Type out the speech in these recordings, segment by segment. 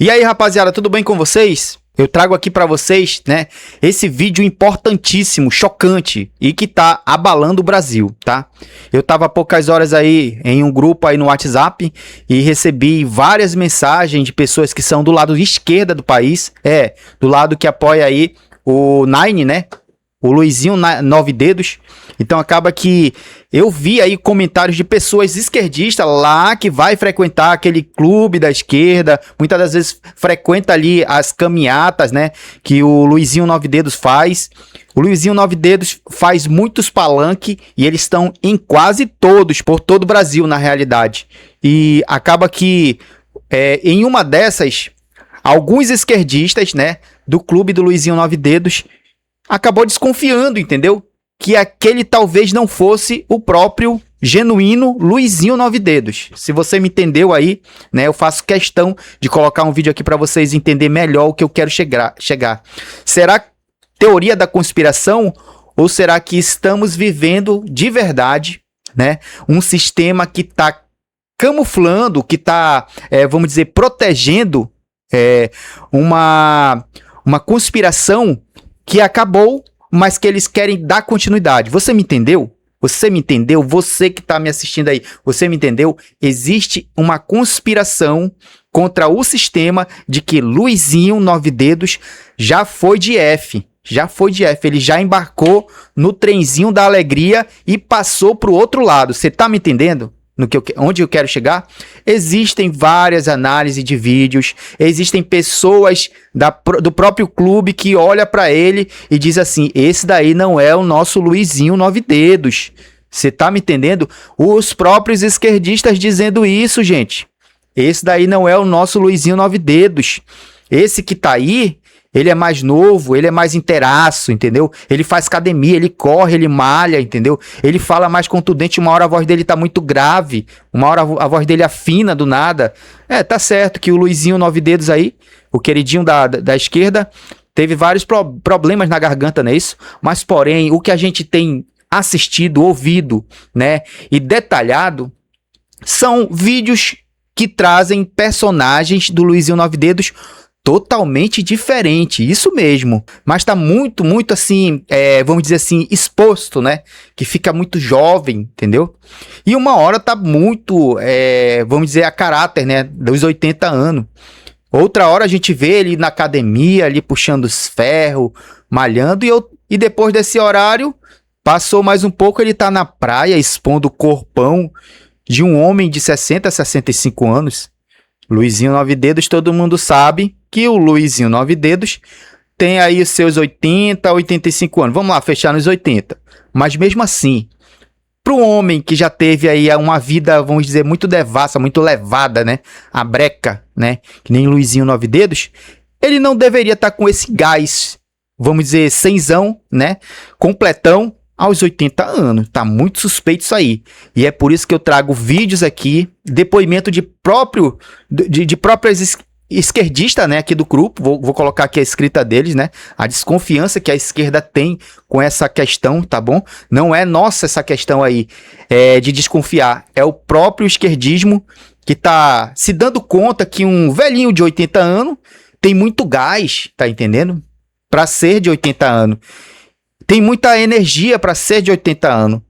E aí, rapaziada, tudo bem com vocês? Eu trago aqui pra vocês, né, esse vídeo importantíssimo, chocante e que tá abalando o Brasil, tá? Eu tava há poucas horas aí em um grupo aí no WhatsApp e recebi várias mensagens de pessoas que são do lado esquerda do país, do lado que apoia aí o Nine, né? O Luizinho Nove Dedos. Então acaba que eu vi aí comentários de pessoas esquerdistas lá que vai frequentar aquele clube da esquerda, muitas das vezes frequenta ali as caminhatas, né, que o Luizinho Nove Dedos faz. O Luizinho Nove Dedos faz muitos palanques e eles estão em quase todos, por todo o Brasil na realidade. E acaba que em uma dessas, alguns esquerdistas, né, do clube do Luizinho Nove Dedos acabou desconfiando, entendeu? Que aquele talvez não fosse o próprio genuíno Luizinho Nove Dedos. Se você me entendeu aí, né, eu faço questão de colocar um vídeo aqui para vocês entenderem melhor o que eu quero chegar. Será teoria da conspiração ou será que estamos vivendo de verdade, né, um sistema que está camuflando, que está, vamos dizer, protegendo uma conspiração que acabou, mas que eles querem dar continuidade. Você me entendeu? Você me entendeu? Você que está me assistindo aí, você me entendeu? Existe uma conspiração contra o sistema de que Luizinho Nove Dedos já foi de F. Já foi de F. Ele já embarcou no trenzinho da alegria e passou para o outro lado. Você está me entendendo? Onde eu quero chegar? Existem várias análises de vídeos, existem pessoas do próprio clube que olha para ele e diz assim, esse daí não é o nosso Luizinho Nove Dedos. Você tá me entendendo? Os próprios esquerdistas dizendo isso, gente. Esse daí não é o nosso Luizinho Nove Dedos. Esse que tá aí, ele é mais novo, ele é mais inteiraço, entendeu? Ele faz academia, ele corre, ele malha, entendeu? Ele fala mais contundente, uma hora a voz dele tá muito grave, uma hora a voz dele afina do nada. Tá certo que o Luizinho Nove Dedos aí, o queridinho da esquerda, teve vários problemas na garganta, não é isso? Mas, porém, o que a gente tem assistido, ouvido, né, e detalhado, são vídeos que trazem personagens do Luizinho Nove Dedos totalmente diferente, isso mesmo, mas tá muito assim, vamos dizer assim, exposto, né, que fica muito jovem, entendeu? E uma hora tá muito, vamos dizer, a caráter, né, dos 80 anos. Outra hora a gente vê ele na academia, ali puxando os ferros, malhando, e depois desse horário, passou mais um pouco, ele tá na praia expondo o corpão de um homem de 60 a 65 anos. Luizinho Nove Dedos, todo mundo sabe que o Luizinho Nove Dedos tem aí os seus 80, 85 anos. Vamos lá, fechar nos 80. Mas mesmo assim, para o homem que já teve aí uma vida, vamos dizer, muito devassa, muito levada, né? A breca, né? Que nem Luizinho Nove Dedos, ele não deveria estar com esse gás, vamos dizer, cenzão, né? Completão, aos 80 anos. Tá muito suspeito isso aí. E é por isso que eu trago vídeos aqui, depoimento de próprias esquerdistas, né, aqui do grupo. Vou colocar aqui a escrita deles, né? A desconfiança que a esquerda tem com essa questão, tá bom? Não é nossa essa questão aí de desconfiar. É o próprio esquerdismo que tá se dando conta que um velhinho de 80 anos tem muito gás, tá entendendo? Para ser de 80 anos. Tem muita energia para ser de 80 anos.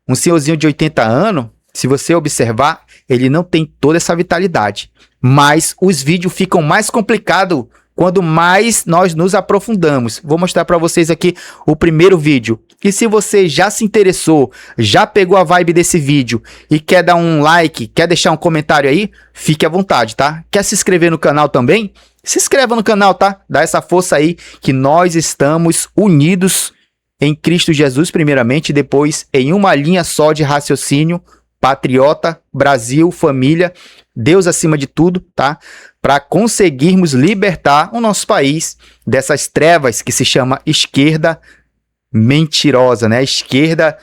Um senhorzinho de 80 anos, se você observar, ele não tem toda essa vitalidade. Mas os vídeos ficam mais complicados quando mais nós nos aprofundamos. Vou mostrar para vocês aqui o primeiro vídeo. E se você já se interessou, já pegou a vibe desse vídeo e quer dar um like, quer deixar um comentário aí, fique à vontade, tá? Quer se inscrever no canal também? Se inscreva no canal, tá? Dá essa força aí que nós estamos unidos em Cristo Jesus, primeiramente, e depois em uma linha só de raciocínio, patriota, Brasil, família, Deus acima de tudo, tá? Para conseguirmos libertar o nosso país dessas trevas que se chama esquerda mentirosa, né? A esquerda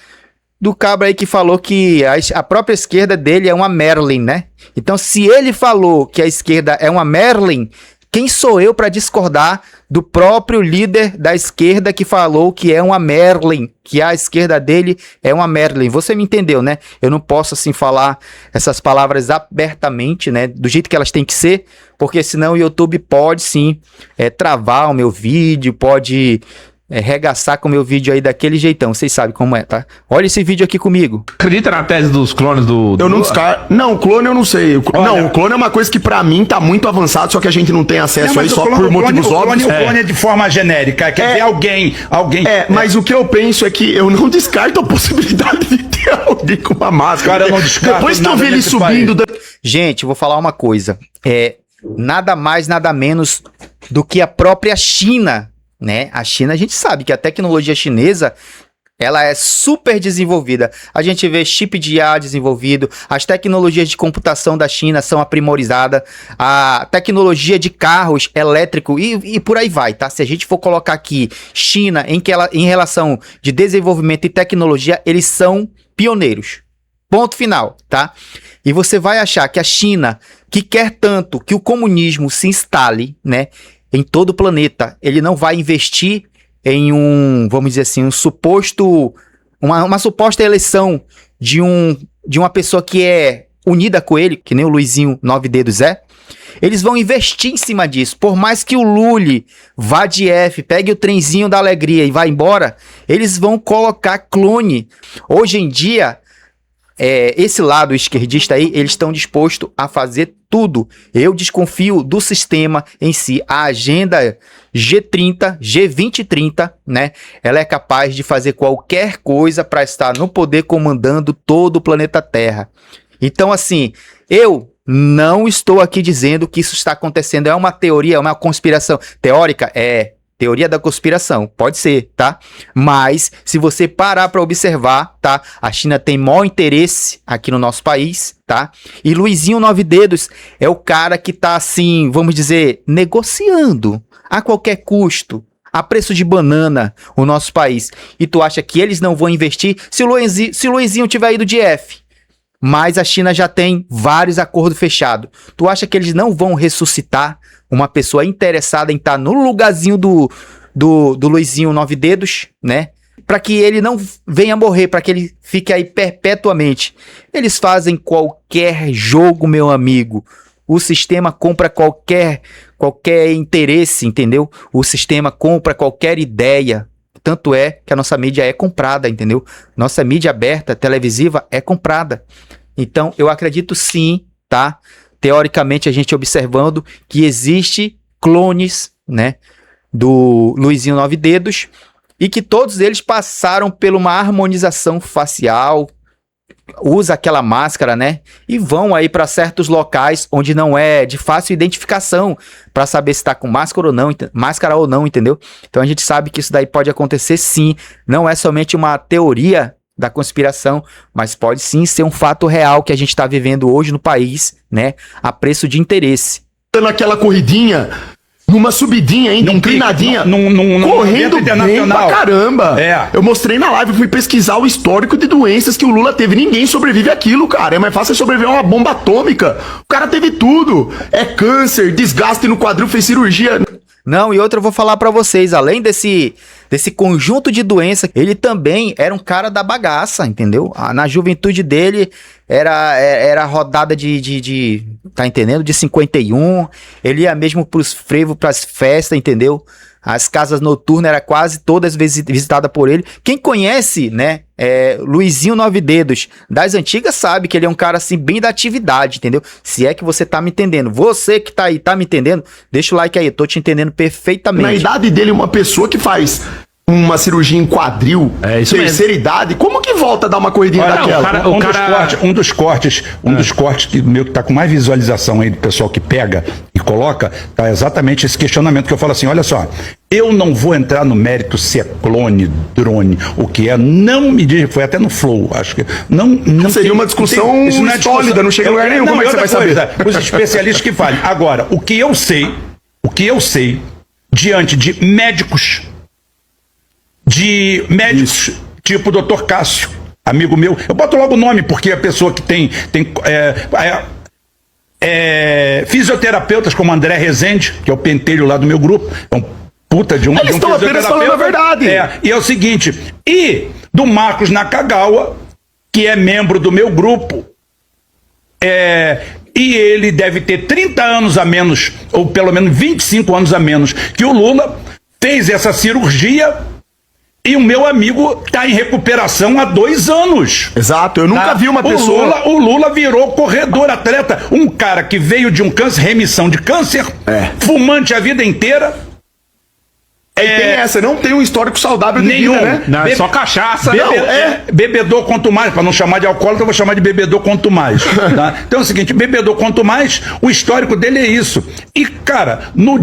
do cabra aí que falou que a própria esquerda dele é uma Merlin, né? Então, se ele falou que a esquerda é uma Merlin, Quem sou eu para discordar do próprio líder da esquerda que falou que é uma Merlin, que a esquerda dele é uma Merlin? Você me entendeu, né? Eu não posso, assim, falar essas palavras abertamente, né? Do jeito que elas têm que ser, porque senão o YouTube pode, sim, travar o meu vídeo, pode... regaçar com o meu vídeo aí daquele jeitão. Vocês sabem como é, tá? Olha esse vídeo aqui comigo. Acredita na tese dos clones do... Eu não descarto. Não, clone eu não sei. Não, o clone é uma coisa que pra mim tá muito avançado, só que a gente não tem acesso aí só por motivos óbvios. O clone é de forma genérica. Quer dizer, alguém... Mas o que eu penso é que eu não descarto a possibilidade de ter alguém com uma máscara. Cara, eu não descarto. Depois que eu vi ele subindo... Gente, eu vou falar uma coisa. Nada mais, nada menos do que a própria China, né? A China, a gente sabe que a tecnologia chinesa, ela é super desenvolvida. A gente vê chip de IA desenvolvido, as tecnologias de computação da China são aprimorizadas, a tecnologia de carros elétricos e por aí vai, tá? Se a gente for colocar aqui China em relação de desenvolvimento e tecnologia, eles são pioneiros. Ponto final, tá? E você vai achar que a China, que quer tanto que o comunismo se instale, né, em todo o planeta, ele não vai investir em vamos dizer assim, uma suposta eleição de uma pessoa que é unida com ele, que nem o Luizinho 9 Dedos é. Eles vão investir em cima disso. Por mais que o Lully vá de F, pegue o trenzinho da alegria e vá embora, eles vão colocar clone. Hoje em dia, esse lado esquerdista aí, eles estão dispostos a fazer tudo. Eu desconfio do sistema em si. A agenda G30, G2030, né? Ela é capaz de fazer qualquer coisa para estar no poder comandando todo o planeta Terra. Então, assim, eu não estou aqui dizendo que isso está acontecendo. É uma teoria, é uma conspiração teórica? Teoria da conspiração, pode ser, tá? Mas, se você parar para observar, tá? A China tem maior interesse aqui no nosso país, tá? E Luizinho 9 Dedos é o cara que tá, assim, vamos dizer, negociando a qualquer custo, a preço de banana, o nosso país. E tu acha que eles não vão investir? Se o Luizinho tiver ido de F, mas a China já tem vários acordos fechados, tu acha que eles não vão ressuscitar uma pessoa interessada em estar no lugarzinho do Luizinho 9 Dedos, né? Para que ele não venha morrer, para que ele fique aí perpetuamente. Eles fazem qualquer jogo, meu amigo. O sistema compra qualquer interesse, entendeu? O sistema compra qualquer ideia. Tanto é que a nossa mídia é comprada, entendeu? Nossa mídia aberta, televisiva, é comprada. Então, eu acredito sim, tá? Teoricamente, a gente observando que existe clones, né, do Luizinho 9 Dedos, e que todos eles passaram por uma harmonização facial, usa aquela máscara, né, e vão aí para certos locais onde não é de fácil identificação para saber se está com máscara ou não, entendeu? Então a gente sabe que isso daí pode acontecer sim, não é somente uma teoria da conspiração, mas pode sim ser um fato real que a gente está vivendo hoje no país, né, a preço de interesse. Naquela corridinha, numa subidinha ainda, inclinadinha, correndo bem pra caramba. Eu mostrei na live, fui pesquisar o histórico de doenças que o Lula teve. Ninguém sobrevive àquilo, cara. É mais fácil sobreviver a uma bomba atômica. O cara teve tudo. É câncer, desgaste no quadril, fez cirurgia. Não, e outra eu vou falar pra vocês, além desse conjunto de doença, ele também era um cara da bagaça, entendeu? Na juventude dele era rodada tá entendendo? De 51, ele ia mesmo pros frevos, pras festas, entendeu? As casas noturnas eram quase todas visitadas por ele. Quem conhece, né, Luizinho 9 Dedos das antigas sabe que ele é um cara assim bem da atividade, entendeu? Se é que você tá me entendendo. Você que tá aí, tá me entendendo? Deixa o like aí, eu tô te entendendo perfeitamente. Na idade dele, uma pessoa que faz uma cirurgia em quadril, terceira idade, como que volta a dar uma corridinha daquela? Um dos cortes que meu que tá com mais visualização aí do pessoal que pega e coloca, tá exatamente esse questionamento que eu falo assim, olha só, eu não vou entrar no mérito se é clone, drone, o que é, não me diz, foi até no Flow, acho que não seria uma discussão sólida, não chega em lugar nenhum, como é que você vai saber? Os especialistas que falem. Agora, o que eu sei, diante de médicos tipo o Dr. Cássio, amigo meu, eu boto logo o nome porque a pessoa que tem fisioterapeutas como André Rezende, que é o pentelho lá do meu grupo, é um puta de um Eles estão apenas falando a verdade. E é o seguinte, e do Marcos Nakagawa, que é membro do meu grupo, e ele deve ter 30 anos a menos, ou pelo menos 25 anos a menos que o Lula, fez essa cirurgia e o meu amigo está em recuperação há 2 anos. Exato, eu nunca vi uma pessoa... O Lula virou corredor atleta, um cara que veio de um câncer, remissão de câncer, fumante a vida inteira. Tem essa, não tem um histórico saudável de nenhum, vida, né? Não, é só cachaça. Bebedor quanto mais, para não chamar de alcoólatra, eu vou chamar de bebedor quanto mais. Tá? Então é o seguinte, bebedor quanto mais, o histórico dele é isso. E, cara, no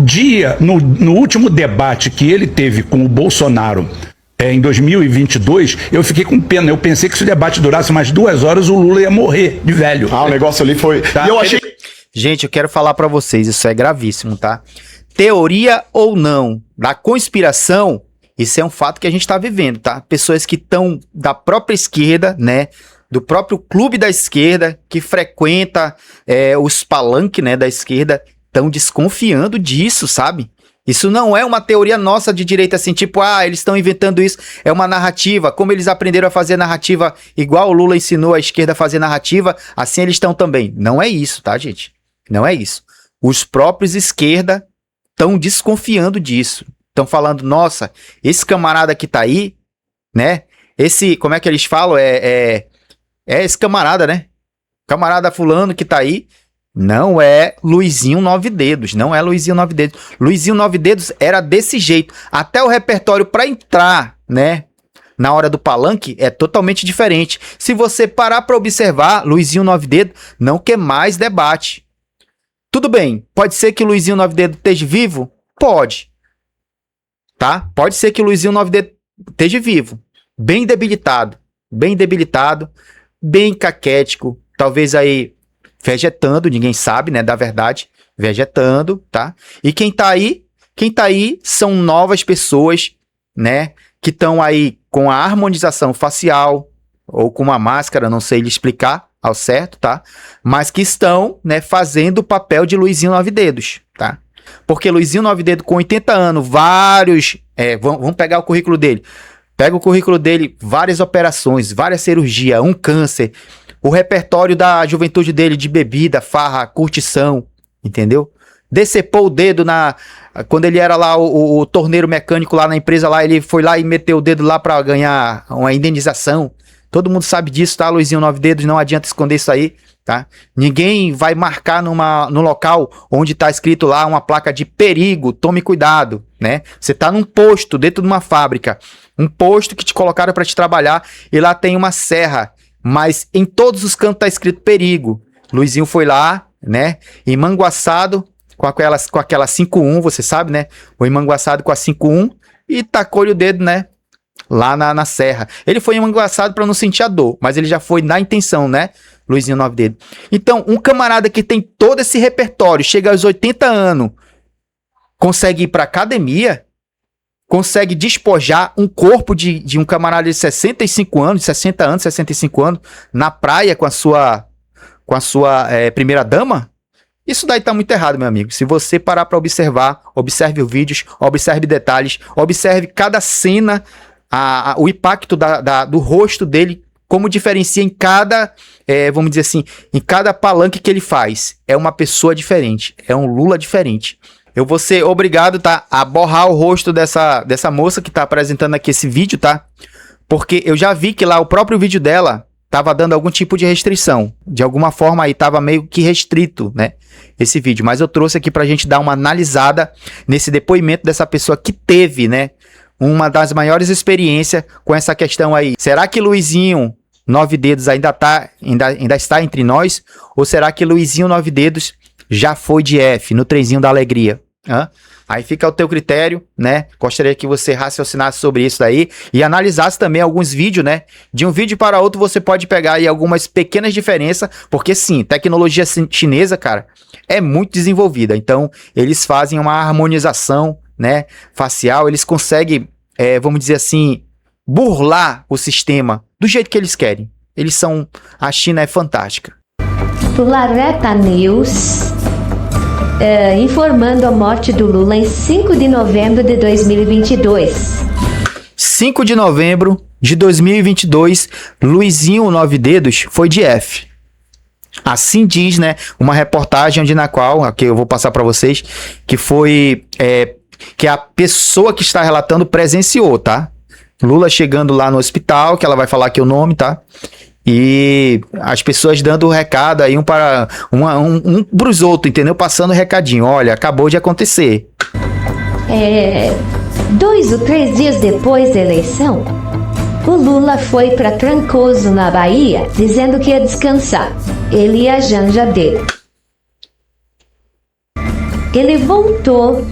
último debate que ele teve com o Bolsonaro, em 2022, eu fiquei com pena. Eu pensei que se o debate durasse mais 2 horas, o Lula ia morrer de velho. O negócio ali foi... Tá? E eu achei... Gente, eu quero falar pra vocês, isso é gravíssimo, tá? Teoria ou não, da conspiração, isso é um fato que a gente tá vivendo, tá? Pessoas que estão da própria esquerda, né? Do próprio clube da esquerda, que frequenta os palanques, né, da esquerda, estão desconfiando disso, sabe? Isso não é uma teoria nossa de direita, assim, tipo, eles estão inventando isso, é uma narrativa, como eles aprenderam a fazer narrativa igual o Lula ensinou a esquerda a fazer narrativa, assim eles estão também. Não é isso, tá, gente? Não é isso. Os próprios esquerda estão desconfiando disso. Estão falando, nossa, esse camarada que tá aí, né? Esse, como é que eles falam? Esse camarada, né? Camarada fulano que tá aí, não é Luizinho 9 Dedos, não é Luizinho 9 Dedos. Luizinho 9 Dedos era desse jeito. Até o repertório para entrar, né? Na hora do palanque é totalmente diferente. Se você parar para observar, Luizinho 9 Dedos não quer mais debate. Tudo bem, pode ser que o Luizinho 9 Dedos esteja vivo? Pode. Tá? Pode ser que o Luizinho 9 Dedos esteja vivo. Bem debilitado, bem caquético, talvez aí vegetando, ninguém sabe, né, da verdade, vegetando, tá? E quem tá aí são novas pessoas, né, que estão aí com a harmonização facial ou com uma máscara, não sei lhe explicar ao certo, tá? Mas que estão, né, fazendo o papel de Luizinho 9 Dedos, tá? Porque Luizinho 9 Dedos com 80 anos, vamos pegar o currículo dele. Pega o currículo dele, várias operações, várias cirurgias, um câncer, o repertório da juventude dele de bebida, farra, curtição, entendeu? Decepou o dedo quando ele era lá o torneiro mecânico lá na empresa lá, ele foi lá e meteu o dedo lá pra ganhar uma indenização. Todo mundo sabe disso, tá, Luizinho 9 Dedos? Não adianta esconder isso aí, tá? Ninguém vai marcar no local onde tá escrito lá uma placa de perigo, tome cuidado, né? Você tá num posto, dentro de uma fábrica, um posto que te colocaram para te trabalhar e lá tem uma serra, mas em todos os cantos tá escrito perigo. Luizinho foi lá, né, emanguaçado com aquela 5-1, você sabe, né? O emanguaçado com a 5-1 e tacou-lhe o dedo, né? Lá na serra. Ele foi emanguaçado para não sentir a dor, mas ele já foi na intenção, né? Luizinho 9 Dedos. Então, um camarada que tem todo esse repertório, chega aos 80 anos, consegue ir pra academia, consegue despojar um corpo de um camarada de 65 anos, 60 anos, 65 anos, na praia com a sua primeira dama? Isso daí tá muito errado, meu amigo. Se você parar pra observar, observe os vídeos, observe detalhes, observe cada cena, o impacto do rosto dele, como diferencia em cada, vamos dizer assim, em cada palanque que ele faz. É uma pessoa diferente, é um Lula diferente. Eu vou ser obrigado, tá, a borrar o rosto dessa moça que tá apresentando aqui esse vídeo, tá? Porque eu já vi que lá o próprio vídeo dela tava dando algum tipo de restrição. De alguma forma aí tava meio que restrito, né? Esse vídeo. Mas eu trouxe aqui pra gente dar uma analisada nesse depoimento dessa pessoa que teve, né? Uma das maiores experiências com essa questão aí. Será que Luizinho 9 Dedos ainda está entre nós? Ou será que Luizinho 9 Dedos já foi de F, no trenzinho da alegria? Aí fica ao teu critério, né? Gostaria que você raciocinasse sobre isso daí e analisasse também alguns vídeos, né? De um vídeo para outro você pode pegar aí algumas pequenas diferenças, porque sim, tecnologia chinesa, cara, é muito desenvolvida. Então, eles fazem uma harmonização, né, facial, eles conseguem, vamos dizer assim, burlar o sistema do jeito que eles querem. A China é fantástica. Fulareta News, informando a morte do Lula em 5 de novembro de 2022. 5 de novembro de 2022, Luizinho 9 Dedos foi de F. Assim diz, né, uma reportagem na qual, aqui eu vou passar para vocês, que foi, que a pessoa que está relatando presenciou, tá? Lula chegando lá no hospital, que ela vai falar aqui o nome, tá? E as pessoas dando o recado aí um para os outros, entendeu? Passando o recadinho, olha, acabou de acontecer. 2 ou 3 dias depois da eleição, o Lula foi para Trancoso, na Bahia, dizendo que ia descansar. Ele e a janja dele. Ele voltou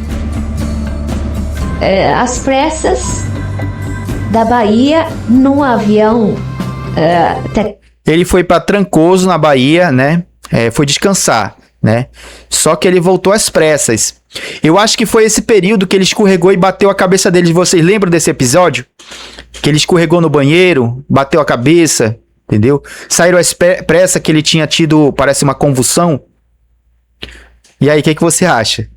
às pressas da Bahia num avião. Ele foi para Trancoso, na Bahia, né? Foi descansar, né? Só que ele voltou às pressas. Eu acho que foi esse período que ele escorregou e bateu a cabeça dele. Vocês lembram desse episódio? Que ele escorregou no banheiro, bateu a cabeça, entendeu? Saíram às pressas que ele tinha tido, parece uma convulsão. E aí, o que você acha?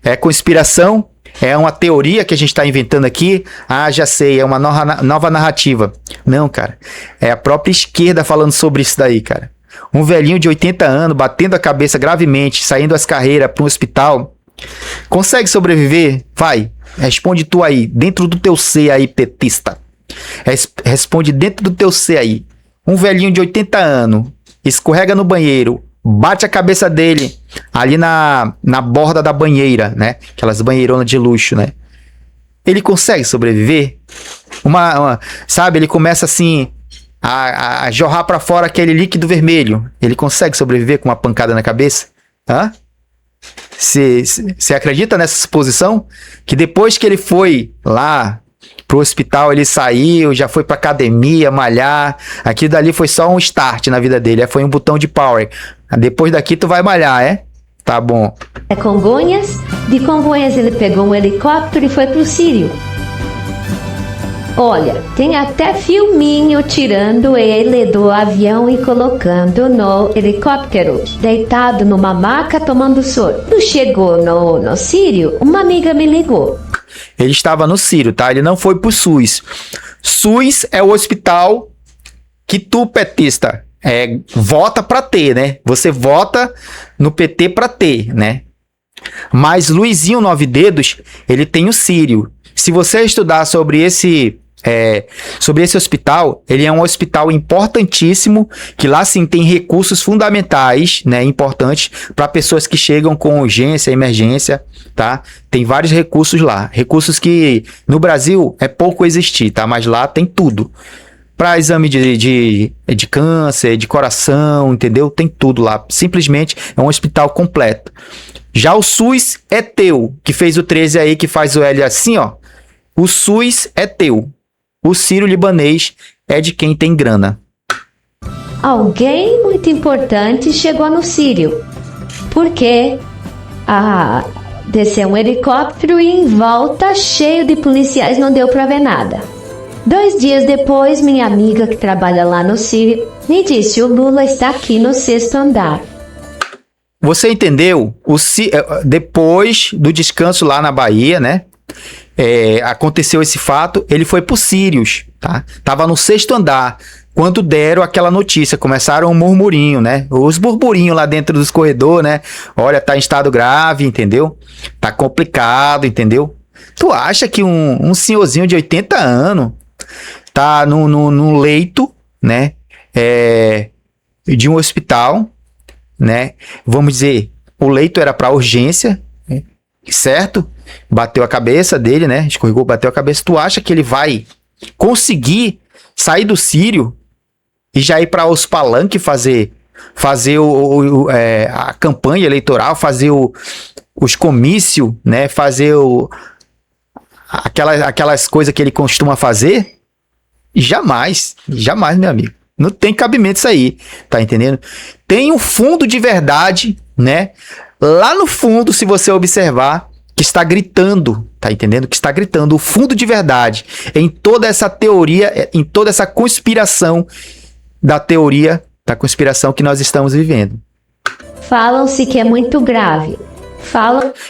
É conspiração? É uma teoria que a gente está inventando aqui? Ah, já sei, é uma nova narrativa. Não, cara. É a própria esquerda falando sobre isso daí, cara. Um velhinho de 80 anos, batendo a cabeça gravemente, saindo às carreiras para um hospital. Consegue sobreviver? Vai. Responde tu aí, dentro do teu ser aí, petista. Responde dentro do teu ser aí. Um velhinho de 80 anos, escorrega no banheiro, bate a cabeça dele ali na borda da banheira, né? Aquelas banheironas de luxo, né? Ele consegue sobreviver? Sabe, ele começa assim a jorrar pra fora aquele líquido vermelho. Ele consegue sobreviver com uma pancada na cabeça? Você acredita nessa suposição? Que depois que ele foi lá pro hospital, ele saiu, já foi pra academia, malhar. Aquilo dali foi só um start na vida dele. Foi um botão de power. Depois daqui tu vai malhar, Tá bom. Congonhas. De Congonhas ele pegou um helicóptero e foi pro Sírio. Olha, tem até filminho tirando ele do avião e colocando no helicóptero, deitado numa maca tomando soro. Quando chegou no Sírio, uma amiga me ligou. Ele estava no Sírio, tá? Ele não foi pro SUS. SUS é o hospital que tu, petista, vota pra ter, né? Você vota no PT pra ter, né? Mas Luizinho 9 Dedos, ele tem o Sírio. Se você estudar sobre esse hospital, ele é um hospital importantíssimo, que lá sim tem recursos fundamentais, né, importantes para pessoas que chegam com urgência, emergência, tá? Tem vários recursos lá, recursos que no Brasil é pouco existir, tá? Mas lá tem tudo. Para exame de câncer, de coração, entendeu? Tem tudo lá. Simplesmente é um hospital completo. Já o SUS é teu, que fez o 13 aí, que faz o L assim, ó. O SUS é teu. O Sírio-Libanês é de quem tem grana. Alguém muito importante chegou no Sírio. Porque desceu um helicóptero e em volta, cheio de policiais, não deu pra ver nada. 2 dias depois, minha amiga que trabalha lá no Sírio me disse: o Lula está aqui no 6º andar. Você entendeu? Depois do descanso lá na Bahia, né? Aconteceu esse fato, ele foi pro Sírios, tá? Tava no 6º andar, quando deram aquela notícia, começaram um murmurinho, né? Os burburinhos lá dentro dos corredores, né? Olha, tá em estado grave, entendeu? Tá complicado, entendeu? Tu acha que um senhorzinho de 80 anos tá num leito, né? De um hospital, né? Vamos dizer, o leito era para urgência, né? Certo? Bateu a cabeça dele, né? Escorregou, bateu a cabeça. Tu acha que ele vai conseguir sair do Sírio e já ir para os palanques fazer a campanha eleitoral, fazer os comícios, né? Fazer aquelas coisas que ele costuma fazer? Jamais, meu amigo. Não tem cabimento isso aí, tá entendendo? Tem um fundo de verdade, né? Lá no fundo, se você observar, que está gritando, tá entendendo? Que está gritando o fundo de verdade em toda essa teoria, em toda essa conspiração da teoria da conspiração que nós estamos vivendo. Falam-se que é muito grave.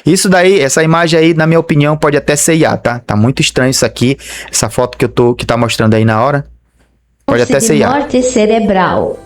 Isso daí, essa imagem aí, na minha opinião, pode até ser IA, tá? Tá muito estranho isso aqui. Essa foto que tá mostrando aí na hora. Pode até ser IA. Morte cerebral.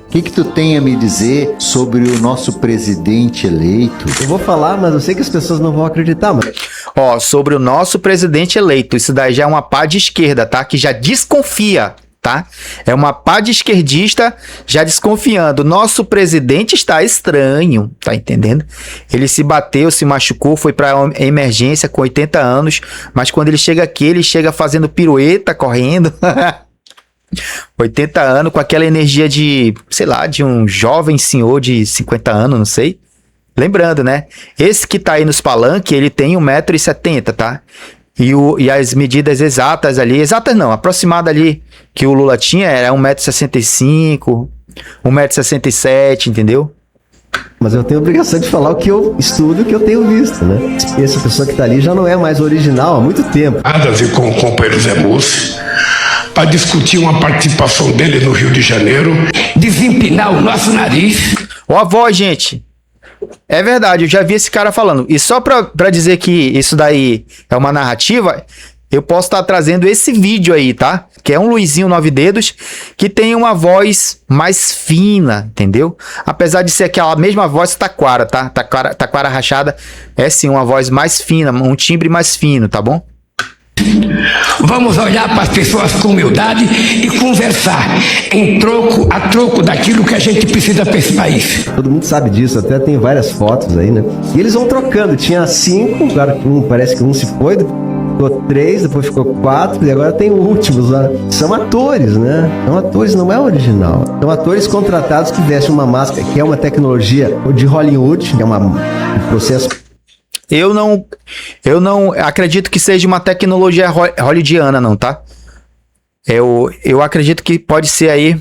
O que tu tem a me dizer sobre o nosso presidente eleito? Eu vou falar, mas eu sei que as pessoas não vão acreditar, mas... Ó, sobre o nosso presidente eleito. Isso daí já é uma pá de esquerda, tá? Que já desconfia, tá? É uma pá de esquerdista já desconfiando. Nosso presidente está estranho, tá entendendo? Ele se bateu, se machucou, foi pra emergência com 80 anos, mas quando ele chega aqui, ele chega fazendo pirueta, correndo. 80 anos com aquela energia de, sei lá, de um jovem senhor de 50 anos, não sei. Lembrando, né? Esse que tá aí nos palanques, ele tem 1,70 m, tá? E as medidas exatas ali, exatas não, aproximada ali que o Lula tinha era 1,65 m, 1,67 m, entendeu? Mas eu tenho a obrigação de falar o que eu estudo, o que eu tenho visto, né? Essa pessoa que tá ali já não é mais original há muito tempo. Nada a ver com o companheiro Zé Mussi, para discutir uma participação dele no Rio de Janeiro, desempinar o nosso nariz. Ó a voz, gente. É verdade, eu já vi esse cara falando. E só pra dizer que isso daí é uma narrativa, eu posso estar trazendo esse vídeo aí, tá? Que é um Luizinho 9 Dedos, que tem uma voz mais fina, entendeu? Apesar de ser aquela mesma voz taquara, tá? Taquara rachada, é sim uma voz mais fina, um timbre mais fino, tá bom? Vamos olhar para as pessoas com humildade e conversar a troco daquilo que a gente precisa para esse país. Todo mundo sabe disso, até tem várias fotos aí, né? E eles vão trocando, tinha 5, agora parece que um se foi, ficou 3, depois ficou 4 e agora tem o último. São atores, né? São atores, não é original. São atores contratados que vestem uma máscara, que é uma tecnologia de Hollywood, que é um processo. Eu não acredito que seja uma tecnologia hollywoodiana, não, tá? Eu acredito que pode ser aí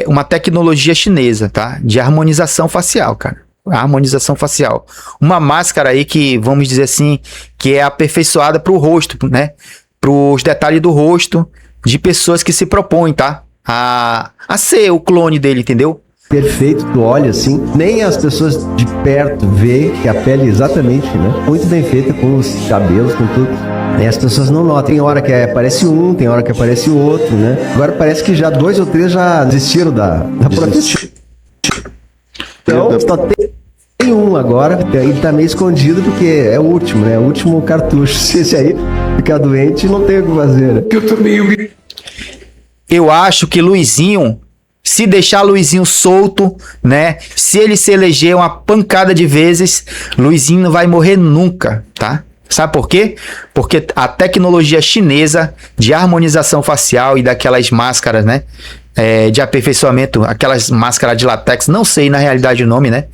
uma tecnologia chinesa, tá? De harmonização facial, cara. Harmonização facial. Uma máscara aí que, vamos dizer assim, que é aperfeiçoada pro rosto, né? Pros detalhes do rosto de pessoas que se propõem, tá? A ser o clone dele, entendeu? Perfeito, tu olha assim, nem as pessoas de perto veem que a pele é exatamente, né? Muito bem feita, com os cabelos, com tudo. E as pessoas não notam. Tem hora que aparece um, tem hora que aparece o outro, né? Agora parece que já 2 ou 3 já desistiram da profissão. Então, só tem um agora, ele tá meio escondido porque é o último, né? O último cartucho. Se esse aí ficar doente, não tem o que fazer, né? Eu tô meio... Eu acho que Luizinho, se deixar Luizinho solto, né? Se ele se eleger uma pancada de vezes, Luizinho não vai morrer nunca, tá? Sabe por quê? Porque a tecnologia chinesa de harmonização facial e daquelas máscaras, né? De aperfeiçoamento, aquelas máscaras de látex, não sei na realidade o nome, né?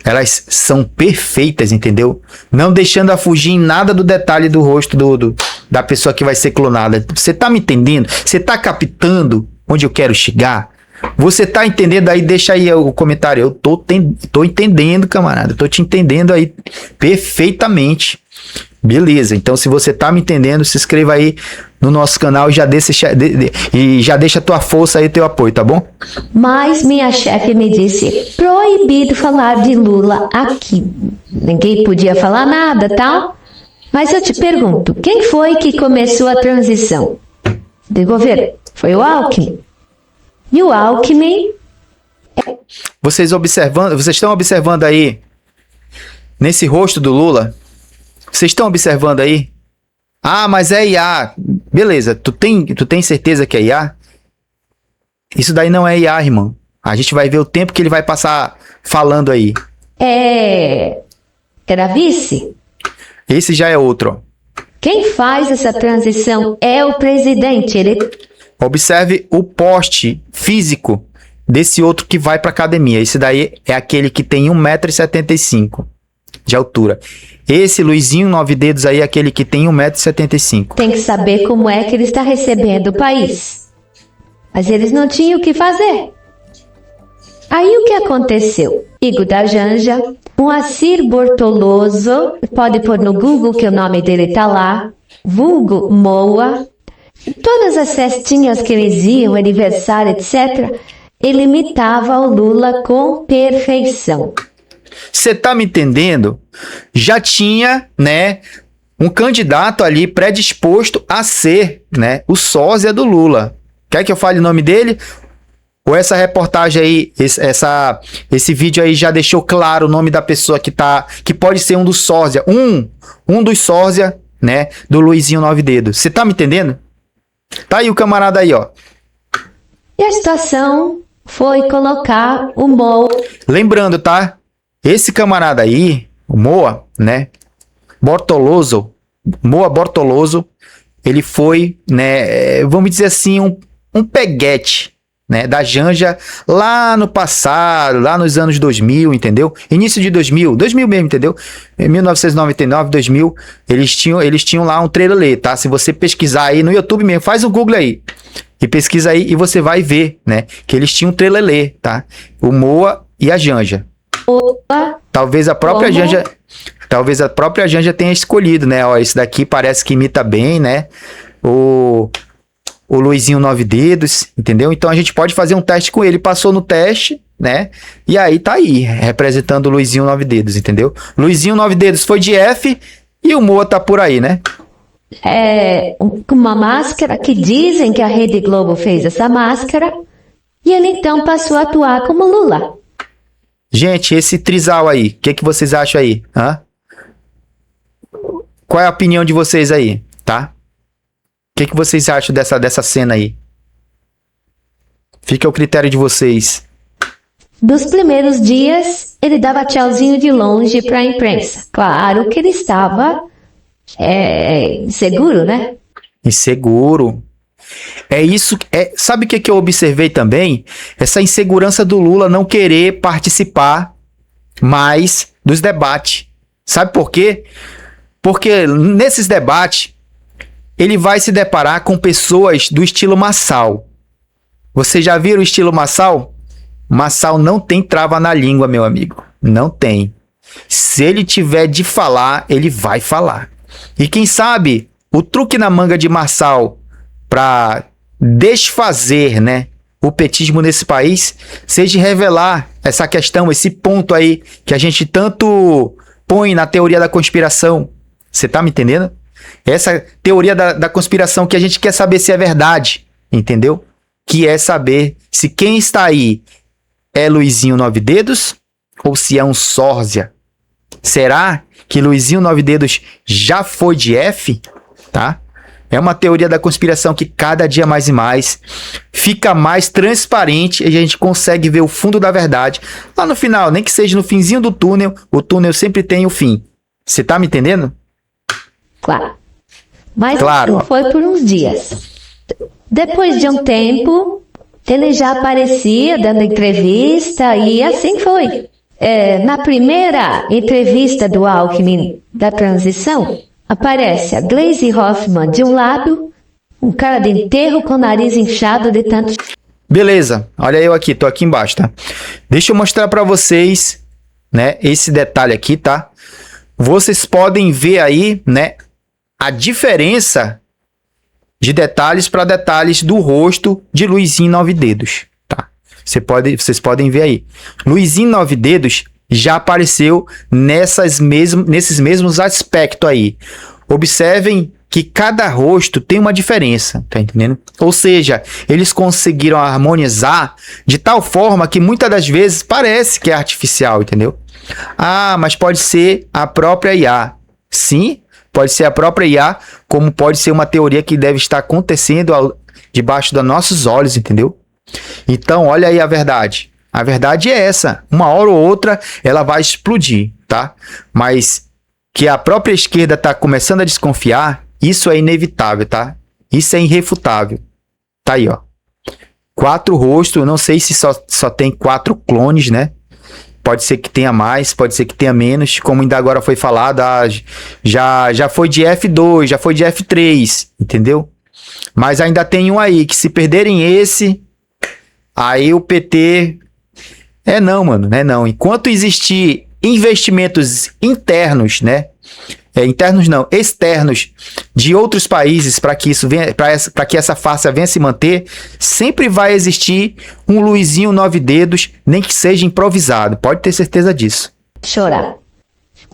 Elas são perfeitas, entendeu? Não deixando a fugir em nada do detalhe do rosto da pessoa que vai ser clonada. Você tá me entendendo? Você tá captando onde eu quero chegar? Você tá entendendo? Aí deixa aí o comentário. Eu tô entendendo, camarada. Eu tô te entendendo aí perfeitamente. Beleza, então se você tá me entendendo, se inscreva aí no nosso canal e já deixa a tua força aí, teu apoio, tá bom? Mas minha chefe me disse, proibido falar de Lula aqui. Ninguém podia falar nada, tal. Mas eu te pergunto, quem foi que começou a transição de governo? Foi o Alckmin. E o Alckmin... Vocês estão observando aí, nesse rosto do Lula... Vocês estão observando aí? Ah, mas é IA. Beleza, tu tem certeza que é IA? Isso daí não é IA, irmão. A gente vai ver o tempo que ele vai passar falando aí. Era vice? Esse já é outro, ó. Quem faz essa transição é o presidente. Observe o poste físico desse outro que vai pra academia. Esse daí é aquele que tem 1,75 m de altura. Esse Luizinho 9 Dedos aí é aquele que tem 1,75 m. Tem que saber como é que ele está recebendo o país. Mas eles não tinham o que fazer. Aí o que aconteceu? Igor da Janja, Moacir Bortoloso, pode pôr no Google que o nome dele tá lá, vulgo Moa, Todas as festinhas que eles iam, aniversário, etc., ele imitava o Lula com perfeição. Você tá me entendendo? Já tinha, né, um candidato ali predisposto a ser, né, o sósia do Lula. Quer que eu fale o nome dele? Ou essa reportagem aí, esse vídeo aí já deixou claro o nome da pessoa que pode ser um dos sósia, um dos sósia, né, do Luizinho Nove Dedos. Você tá me entendendo? Tá aí o camarada aí, ó. E a situação foi colocar o Moa. Lembrando, tá? Esse camarada aí, o Moa, né, Moa Bortoloso, ele foi, né, vamos dizer assim, um peguete, né, da Janja lá no passado, lá nos anos 2000, entendeu? Início de 2000 mesmo, entendeu? Em 1999, 2000, eles tinham lá um trelelê, tá? Se você pesquisar aí no YouTube mesmo, faz um Google aí e pesquisa aí e você vai ver, né, que eles tinham um trelelê, tá? O Moa e a Janja. Talvez a própria Janja tenha escolhido, né? Ó, esse daqui parece que imita bem, né? O Luizinho Nove Dedos, entendeu? Então a gente pode fazer um teste com ele. Passou no teste, né? E aí tá aí, representando o Luizinho Nove Dedos, entendeu? Luizinho Nove Dedos foi de F e o Moa tá por aí, né? Com uma máscara que dizem que a Rede Globo fez essa máscara. E ele então passou a atuar como Lula. Gente, esse trisal aí, o que vocês acham aí? Hã? Qual é a opinião de vocês aí, tá? O que vocês acham dessa cena aí? Fica ao critério de vocês. Dos primeiros dias, ele dava tchauzinho de longe para a imprensa. Claro que ele estava inseguro, né? Inseguro. É isso. Sabe o que eu observei também? Essa insegurança do Lula não querer participar mais dos debates. Sabe por quê? Porque nesses debates ele vai se deparar com pessoas do estilo Massal. Vocês já viram o estilo Massal? Massal não tem trava na língua, meu amigo. Não tem. Se ele tiver de falar, ele vai falar. E quem sabe o truque na manga de Massal para desfazer, né, o petismo nesse país seja revelar essa questão, esse ponto aí que a gente tanto põe na teoria da conspiração. Você tá me entendendo? Essa teoria da conspiração que a gente quer saber se é verdade, entendeu? Que é saber se quem está aí é Luizinho Nove Dedos ou se é um sósia. Será que Luizinho Nove Dedos já foi de F? Tá? É uma teoria da conspiração que cada dia mais e mais fica mais transparente e a gente consegue ver o fundo da verdade. Lá no final, nem que seja no finzinho do túnel, o túnel sempre tem o fim. Você tá me entendendo? Claro. Mas claro. Assim foi por uns dias. Depois de um tempo, ele já aparecia dando entrevista e assim foi. Na primeira entrevista do Alckmin da transição, aparece a Gleisi Hoffmann de um lado, um cara de enterro com o nariz inchado de tanto... Beleza, olha eu aqui, tô aqui embaixo, tá? Deixa eu mostrar pra vocês, né, esse detalhe aqui, tá? Vocês podem ver aí, né, a diferença de detalhes para detalhes do rosto de Luizinho Nove Dedos, tá? Vocês podem ver aí. Luizinho Nove Dedos já apareceu nesses mesmos aspectos aí. Observem que cada rosto tem uma diferença, tá entendendo? Ou seja, eles conseguiram harmonizar de tal forma que muitas das vezes parece que é artificial, entendeu? Ah, mas pode ser a própria IA. Sim, pode ser a própria IA, como pode ser uma teoria que deve estar acontecendo debaixo dos nossos olhos, entendeu? Então, olha aí a verdade. A verdade é essa. Uma hora ou outra, ela vai explodir, tá? Mas que a própria esquerda está começando a desconfiar, isso é inevitável, tá? Isso é irrefutável. Tá aí, ó. 4 rostos, não sei se só tem 4 clones, né? Pode ser que tenha mais, pode ser que tenha menos, como ainda agora foi falado, já foi de F2, já foi de F3, entendeu? Mas ainda tem um aí, que se perderem esse, aí o PT... não, mano, né? Não. Enquanto existir investimentos internos, né? internos não, externos de outros países para que isso venha, para que essa farsa venha se manter, sempre vai existir um Luizinho 9 dedos, nem que seja improvisado. Pode ter certeza disso. Chorar.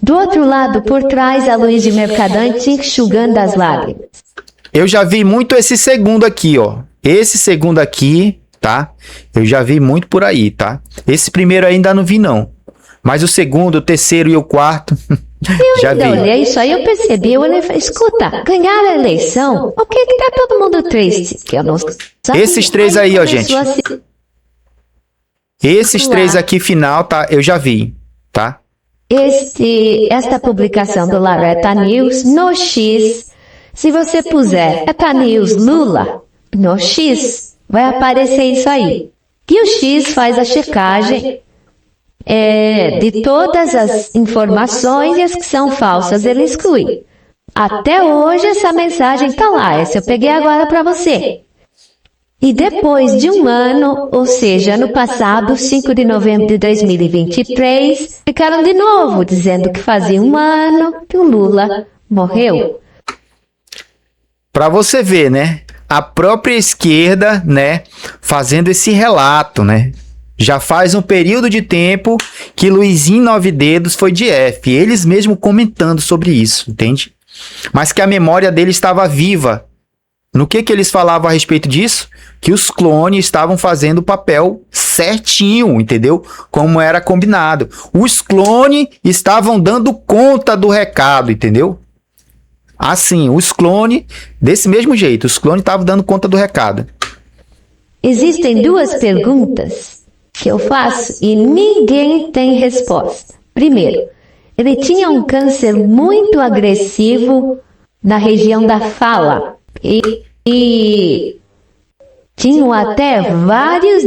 Do outro lado, por trás, a Luiz de Mercadante enxugando as lágrimas. Eu já vi muito esse segundo aqui, ó. Esse segundo aqui, tá? Eu já vi muito por aí, tá? Esse primeiro ainda não vi, não. Mas o segundo, o terceiro e o quarto... Eu ainda olhei isso aí, eu percebi, eu falei, escuta, ganhar a eleição, o que tá todo mundo triste? Que eu não sabia. Esses três aí, ó, gente. Esses três aqui final, tá? Eu já vi, tá? Esta publicação do Lareta News no X, se você puser Eta News Lula no X, vai aparecer isso aí. E o X faz a checagem de todas as informações, e as que são falsas ele exclui. Até hoje essa mensagem tá lá, essa eu peguei agora para você. E depois de um ano, ou seja, ano passado, 5 de novembro de 2023, ficaram de novo dizendo que fazia um ano que o Lula morreu. Para você ver, né? A própria esquerda, né? Fazendo esse relato, né? Já faz um período de tempo que Luizinho 9 dedos foi de F. Eles mesmo comentando sobre isso, entende? Mas que a memória dele estava viva. No que eles falavam a respeito disso? Que os clones estavam fazendo o papel certinho, entendeu? Como era combinado. Os clones estavam dando conta do recado, entendeu? Assim, os clones, desse mesmo jeito, os clones estavam dando conta do recado. Existem duas perguntas que eu faço e ninguém tem resposta. Primeiro, ele tinha um câncer muito agressivo na região da fala e tinham até vários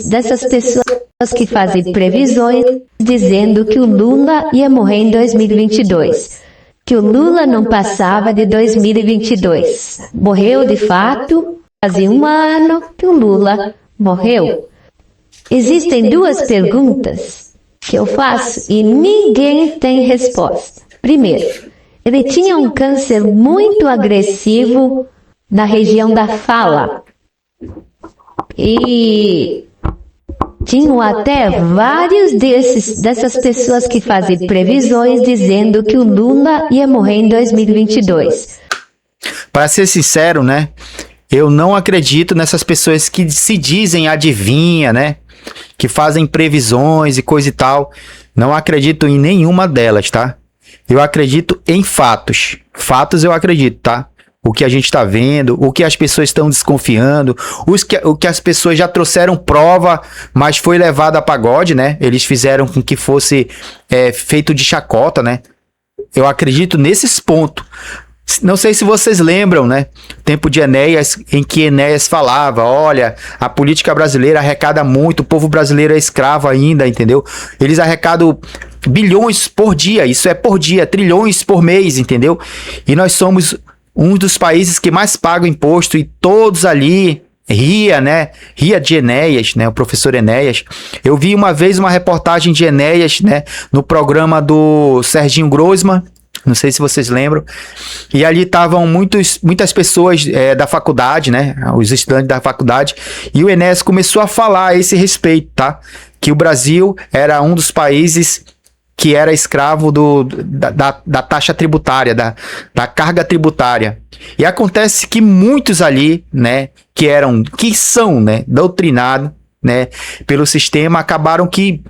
dessas pessoas que fazem previsões dizendo que o Lula ia morrer em 2022, que o Lula não passava de 2022. Morreu de fato, fazia um ano que o Lula morreu. Existem duas perguntas que eu faço e ninguém tem resposta. Primeiro, ele tinha um câncer muito agressivo na região da fala e tinham até vários dessas pessoas que fazem previsões dizendo que o Lula ia morrer em 2022. Para ser sincero, né? Eu não acredito nessas pessoas que se dizem adivinha, né? Que fazem previsões e coisa e tal. Não acredito em nenhuma delas, tá? Eu acredito em fatos. Fatos eu acredito, tá? O que a gente tá vendo, o que as pessoas estão desconfiando, o que as pessoas já trouxeram prova, mas foi levado a pagode, né? Eles fizeram com que fosse feito de chacota, né? Eu acredito nesses pontos. Não sei se vocês lembram, né? Tempo de Enéas, em que Enéas falava, olha, a política brasileira arrecada muito, o povo brasileiro é escravo ainda, entendeu? Eles arrecadam bilhões por dia, isso é por dia, trilhões por mês, entendeu? E nós somos um dos países que mais pagam imposto, e todos ali ria, né? Ria de Enéas, né? O professor Enéas. Eu vi uma vez uma reportagem de Enéas, né? No programa do Serginho Grossman. Não sei se vocês lembram. E ali estavam muitas pessoas da faculdade, né? Os estudantes da faculdade. E o Enéas começou a falar a esse respeito, tá? Que o Brasil era um dos países que era escravo da taxa tributária, da carga tributária. E acontece que muitos ali, né? Que são, né? Doutrinados, né? Pelo sistema, acabaram que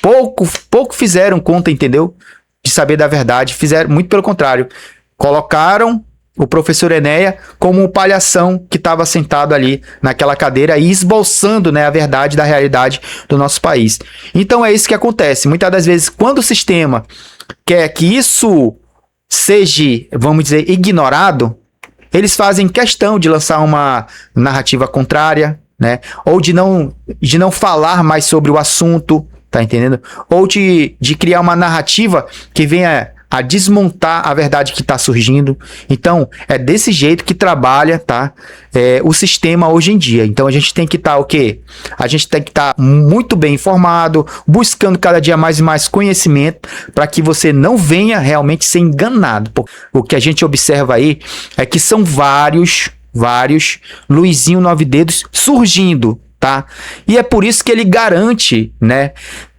pouco fizeram conta, entendeu? De saber da verdade, fizeram muito pelo contrário, colocaram o professor Enéas como um palhação que estava sentado ali naquela cadeira e esboçando, né, a verdade da realidade do nosso país. Então é isso que acontece, muitas das vezes quando o sistema quer que isso seja, vamos dizer, ignorado, eles fazem questão de lançar uma narrativa contrária, né, ou de não falar mais sobre o assunto. Tá entendendo? Ou de criar uma narrativa que venha a desmontar a verdade que está surgindo. Então, é desse jeito que trabalha, tá? O sistema hoje em dia. Então, a gente tem que estar o quê? A gente tem que estar muito bem informado, buscando cada dia mais e mais conhecimento, para que você não venha realmente ser enganado. O que a gente observa aí é que são vários Luizinho 9 Dedos surgindo, tá? E é por isso que ele garante, né,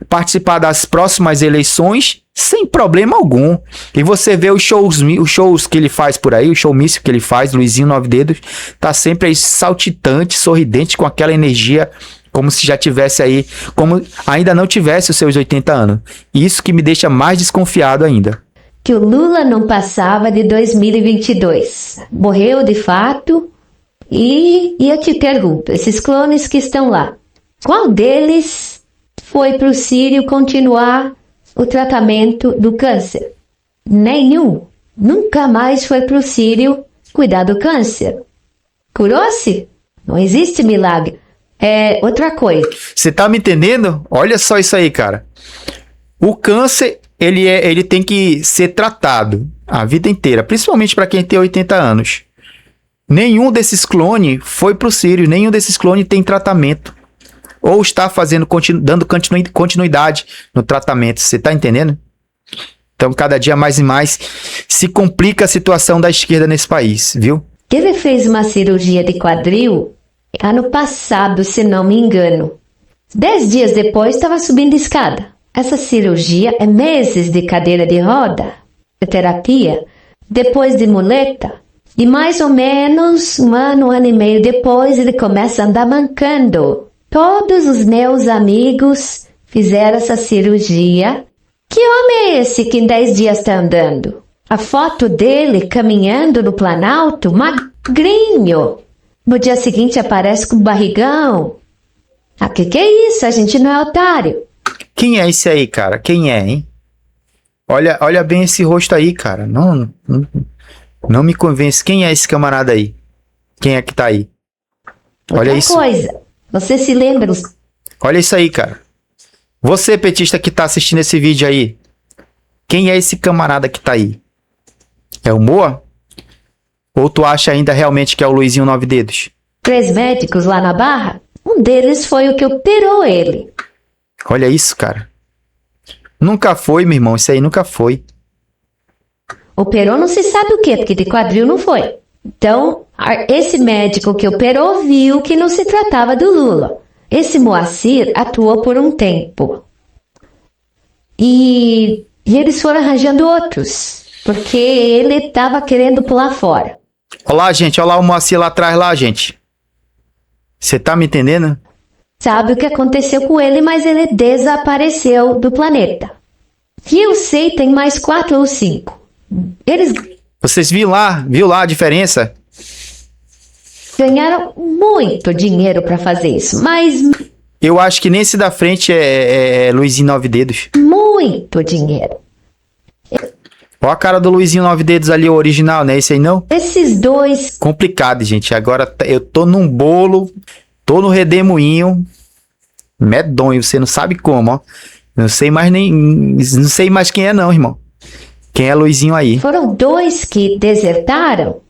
participar das próximas eleições sem problema algum. E você vê os shows que ele faz por aí, o showmício que ele faz, Luizinho 9 Dedos, tá sempre aí saltitante, sorridente, com aquela energia, como se já tivesse aí, como ainda não tivesse os seus 80 anos. Isso que me deixa mais desconfiado ainda. Que o Lula não passava de 2022. Morreu de fato. E eu te pergunto, esses clones que estão lá, qual deles foi para o Sírio continuar o tratamento do câncer? Nenhum. Nunca mais foi para o Sírio cuidar do câncer. Curou-se? Não existe milagre. É outra coisa. Você tá me entendendo? Olha só isso aí, cara. O câncer, ele tem que ser tratado a vida inteira, principalmente para quem tem 80 anos. Nenhum desses clones foi pro Sírio, nenhum desses clones tem tratamento. Ou está dando continuidade no tratamento, você tá entendendo? Então, cada dia mais e mais se complica a situação da esquerda nesse país, viu? Ele fez uma cirurgia de quadril ano passado, se não me engano. 10 dias depois, estava subindo escada. Essa cirurgia é meses de cadeira de roda, de terapia, depois de muleta. E mais ou menos um ano e meio depois, ele começa a andar mancando. Todos os meus amigos fizeram essa cirurgia. Que homem é esse que em 10 dias está andando? A foto dele caminhando no Planalto, magrinho. No dia seguinte aparece com barrigão. Ah, que é isso? A gente não é otário. Quem é esse aí, cara? Quem é, hein? Olha bem esse rosto aí, cara. Não me convence. Quem é esse camarada aí? Quem é que tá aí? Olha isso. Outra coisa. Você se lembra? Olha isso aí, cara. Você, petista, que tá assistindo esse vídeo aí. Quem é esse camarada que tá aí? É o Moa? Ou tu acha ainda realmente que é o Luizinho 9 Dedos? 3 médicos lá na Barra. Um deles foi o que operou ele. Olha isso, cara. Nunca foi, meu irmão. Isso aí nunca foi. Operou não se sabe o quê, porque de quadril não foi. Então, esse médico que operou viu que não se tratava do Lula. Esse Moacir atuou por um tempo. E eles foram arranjando outros, porque ele estava querendo pular fora. Olha lá, gente. Olha lá o Moacir lá atrás, lá, gente. Você tá me entendendo? Sabe o que aconteceu com ele, mas ele desapareceu do planeta. E eu sei, tem mais 4 ou 5. Vocês viu lá a diferença? Ganharam muito dinheiro para fazer isso, mas... Eu acho que nem esse da frente é Luizinho 9 Dedos. Muito dinheiro. Olha a cara do Luizinho 9 Dedos ali, o original, né? Esse aí não? Esses dois... Complicado, gente. Agora eu tô num bolo, tô no redemoinho, medonho, você não sabe como, ó. Não sei mais quem é não, irmão. Quem é Luizinho aí? Foram 2 que desertaram.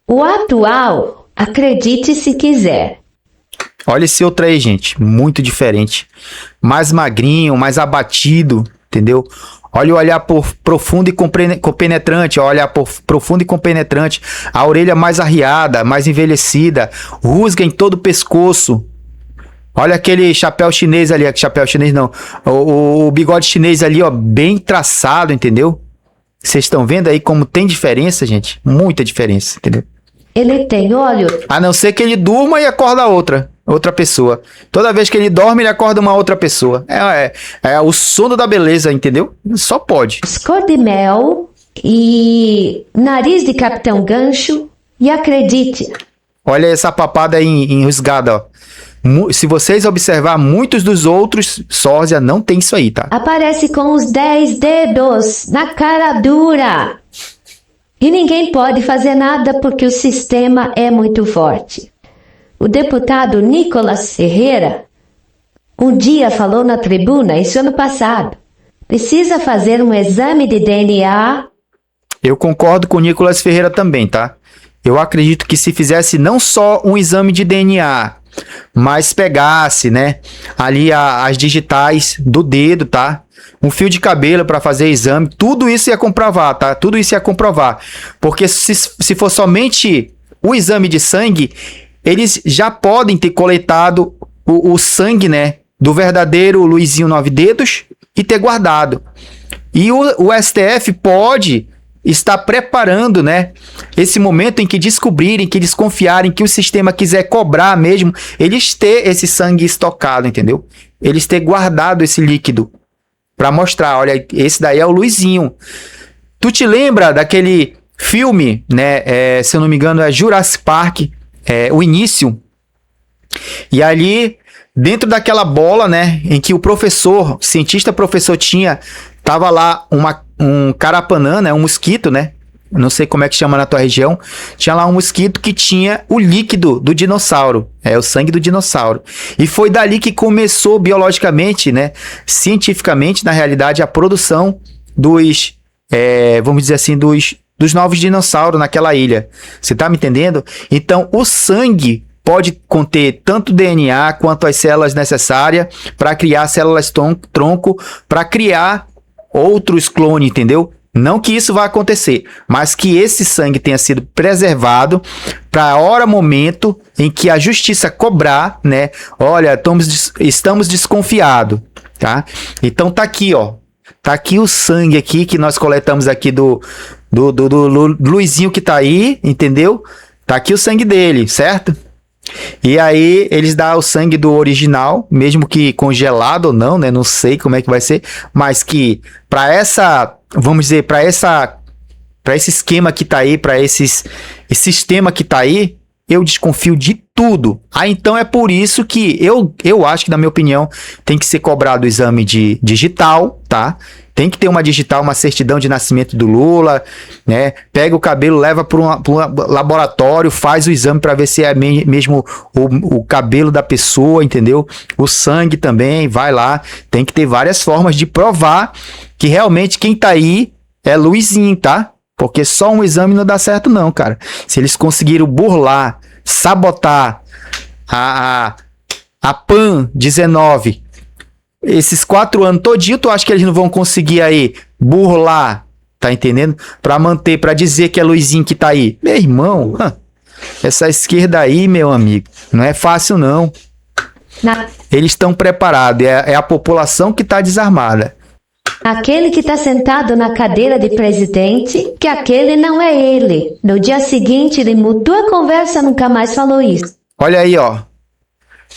O atual, acredite se quiser. Olha esse outro aí, gente. Muito diferente. Mais magrinho, mais abatido, entendeu? Olha o olhar profundo e compenetrante. Olha o olhar profundo e compenetrante. A orelha mais arriada, mais envelhecida. Rusga em todo o pescoço. Olha aquele chapéu chinês ali, chapéu chinês não, o bigode chinês ali, ó, bem traçado, entendeu? Vocês estão vendo aí como tem diferença, gente? Muita diferença, entendeu? Ele tem olho. A não ser que ele durma e acorda outra pessoa. Toda vez que ele dorme, ele acorda uma outra pessoa. É o sono da beleza, entendeu? Só pode. Cor de mel e nariz de Capitão Gancho. E acredite. Olha essa papada aí enrusgada, ó. Se vocês observar, muitos dos outros sósia não tem isso aí, tá? Aparece com os 10 dedos na cara dura. E ninguém pode fazer nada porque o sistema é muito forte. O deputado Nicolas Ferreira um dia falou na tribuna, isso ano passado, Precisa fazer um exame de DNA. Eu concordo com o Nicolas Ferreira também, tá? Eu acredito que se fizesse não só um exame de DNA, mas pegasse, né, ali as digitais do dedo, tá? Um fio de cabelo para fazer exame, tudo isso ia comprovar, tá? Tudo isso ia comprovar. Porque se for somente o exame de sangue, eles já podem ter coletado o sangue, né, do verdadeiro Luizinho 9 Dedos e ter guardado. E o STF pode estar preparando, né, esse momento em que descobrirem, que desconfiarem, que o sistema quiser cobrar mesmo, eles ter esse sangue estocado, entendeu? Eles ter guardado esse líquido para mostrar, olha, esse daí é o Luizinho. Tu te lembra daquele filme, né, se eu não me engano é Jurassic Park, o início, e ali dentro daquela bola, né, em que o cientista professor tava lá um carapanã, né, um mosquito, né, não sei como é que chama na tua região, tinha lá um mosquito que tinha o líquido do dinossauro, o sangue do dinossauro, e foi dali que começou biologicamente, né, cientificamente, na realidade, a produção dos, vamos dizer assim, dos novos dinossauros naquela ilha. Você tá me entendendo? Então, o sangue pode conter tanto DNA quanto as células necessárias para criar células tronco, para criar outros clones, entendeu? Não que isso vai acontecer, mas que esse sangue tenha sido preservado para a hora, momento em que a justiça cobrar, né? Olha, estamos desconfiados, tá? Então tá aqui, ó. Tá aqui o sangue aqui que nós coletamos aqui do Luizinho que tá aí, entendeu? Tá aqui o sangue dele, certo? E aí eles dão o sangue do original, mesmo que congelado ou não, né? Não sei como é que vai ser, mas que para essa, vamos dizer, para esse esquema que tá aí, para esse sistema que tá aí, eu desconfio de tudo. Então é por isso que eu acho que, na minha opinião, tem que ser cobrado o exame digital, tá? Tem que ter uma digital, uma certidão de nascimento do Lula, né? Pega o cabelo, leva para um laboratório, faz o exame para ver se é mesmo o cabelo da pessoa, entendeu? O sangue também, vai lá. Tem que ter várias formas de provar que realmente quem tá aí é Luizinho, tá? Porque só um exame não dá certo não, cara. Se eles conseguiram burlar, sabotar a PAN 19... esses 4 anos todinho, tu acha que eles não vão conseguir aí burlar, tá entendendo? Pra manter, pra dizer que é Luizinho que tá aí. Meu irmão, essa esquerda aí, meu amigo, não é fácil não. Eles estão preparados, é a população que tá desarmada. Aquele que tá sentado na cadeira de presidente, que aquele não é ele. No dia seguinte ele mudou a conversa, nunca mais falou isso. Olha aí, ó.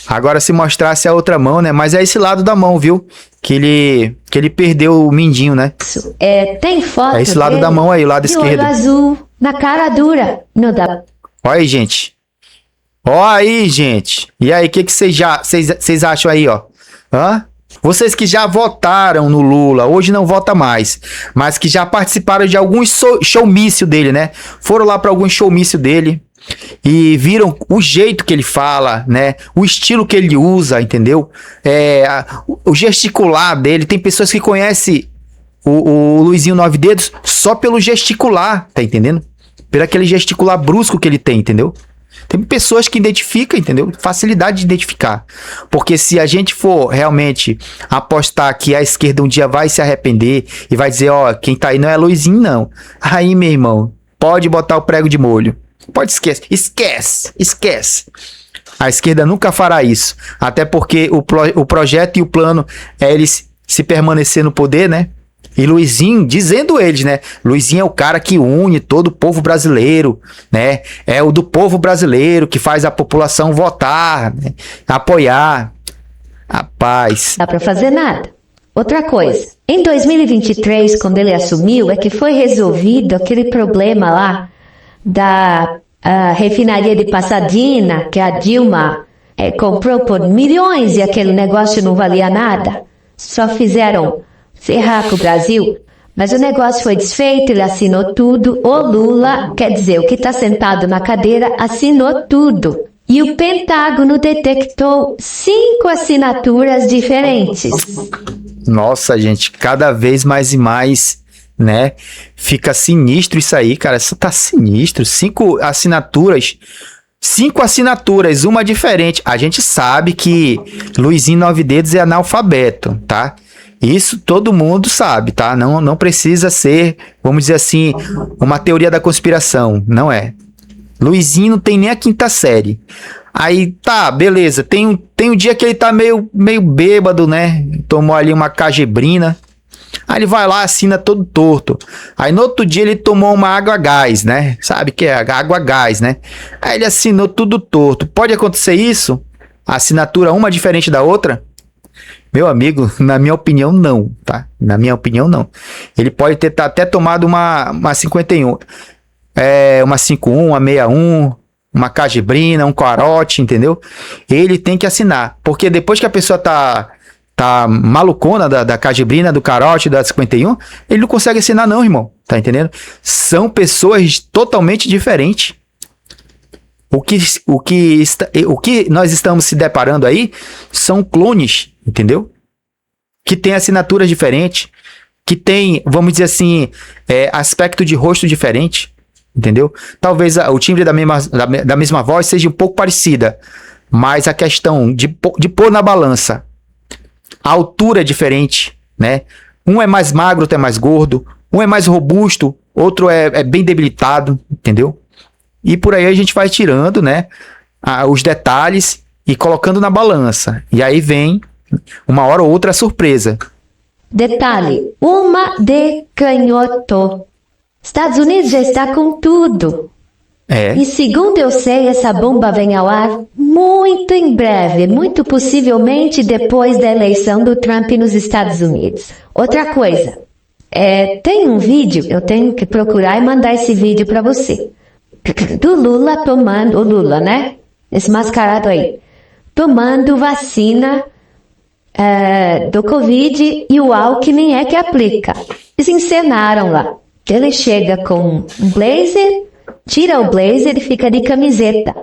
Agora se mostrasse a outra mão, né? Mas é esse lado da mão, viu? Que ele perdeu o mindinho, né? Tem foto. É esse lado da mão aí, o lado esquerdo. Olho azul, na cara dura. Não dá. Olha aí, gente. Ó aí, gente. E aí, o que vocês acham aí, ó? Hã? Vocês que já votaram no Lula, hoje não vota mais, mas que já participaram de alguns showmício dele, né? Foram lá para algum showmício dele e viram o jeito que ele fala, né? O estilo que ele usa, entendeu? O gesticular dele. Tem pessoas que conhecem o Luizinho 9 Dedos só pelo gesticular, tá entendendo? Pelo aquele gesticular brusco que ele tem, entendeu? Tem pessoas que identificam, entendeu? Facilidade de identificar. Porque se a gente for realmente apostar que a esquerda um dia vai se arrepender e vai dizer, ó, quem tá aí não é Luizinho, não. Aí, meu irmão, pode botar o prego de molho. Pode esquece. A esquerda nunca fará isso. Até porque o projeto e o plano é eles se permanecer no poder, né? E Luizinho, dizendo eles, né? Luizinho é o cara que une todo o povo brasileiro, né? É o do povo brasileiro que faz a população votar, né? Apoiar. Rapaz. Dá pra fazer nada. Outra coisa, em 2023, quando ele assumiu, é que foi resolvido aquele problema lá da refinaria de Pasadena, que a Dilma comprou por milhões e aquele negócio não valia nada. Só fizeram ferrar com o Brasil, mas o negócio foi desfeito, ele assinou tudo. O Lula, quer dizer, o que está sentado na cadeira, assinou tudo. E o Pentágono detectou 5 assinaturas diferentes. Nossa, gente, cada vez mais e mais, né? Fica sinistro isso aí, cara. Isso tá sinistro. 5 assinaturas, uma diferente. A gente sabe que Luizinho 9 Dedos é analfabeto, tá? Isso todo mundo sabe, tá? Não precisa ser, vamos dizer assim, uma teoria da conspiração. Não é. Luizinho não tem nem a 5ª série. Aí, tá, beleza. Tem um dia que ele tá meio bêbado, né? Tomou ali uma cajebrina. Aí ele vai lá, assina todo torto. Aí no outro dia ele tomou uma água gás, né? Sabe que é água gás, né? Aí ele assinou tudo torto. Pode acontecer isso? A assinatura uma diferente da outra? Meu amigo, na minha opinião, não, tá? Na minha opinião, não. Ele pode ter até tomado uma 51. Uma 51, uma 61, uma cajibrina, um corote, entendeu? Ele tem que assinar. Porque depois que a pessoa tá malucona da cajibrina, do carote, da 51, ele não consegue assinar não, irmão. Tá entendendo? São pessoas totalmente diferentes. O que nós estamos se deparando aí são clones, entendeu? Que tem assinaturas diferentes, que tem, vamos dizer assim, aspecto de rosto diferente, entendeu? Talvez o timbre da mesma voz seja um pouco parecida, mas a questão de pôr na balança, a altura é diferente, né? Um é mais magro, outro é mais gordo, um é mais robusto, outro é bem debilitado, entendeu? E por aí a gente vai tirando, né, os detalhes e colocando na balança. E aí vem, uma hora ou outra, a surpresa. Detalhe, uma de canhoto. Estados Unidos já está com tudo. E segundo eu sei, essa bomba vem ao ar muito em breve, muito possivelmente depois da eleição do Trump nos Estados Unidos. Outra coisa, tem um vídeo, eu tenho que procurar e mandar esse vídeo para você. Do Lula tomando, o Lula, né? Esse mascarado aí. Tomando vacina do Covid e o Alckmin é que aplica. Eles encenaram lá. Ele chega com um blazer, tira o blazer e fica de camiseta.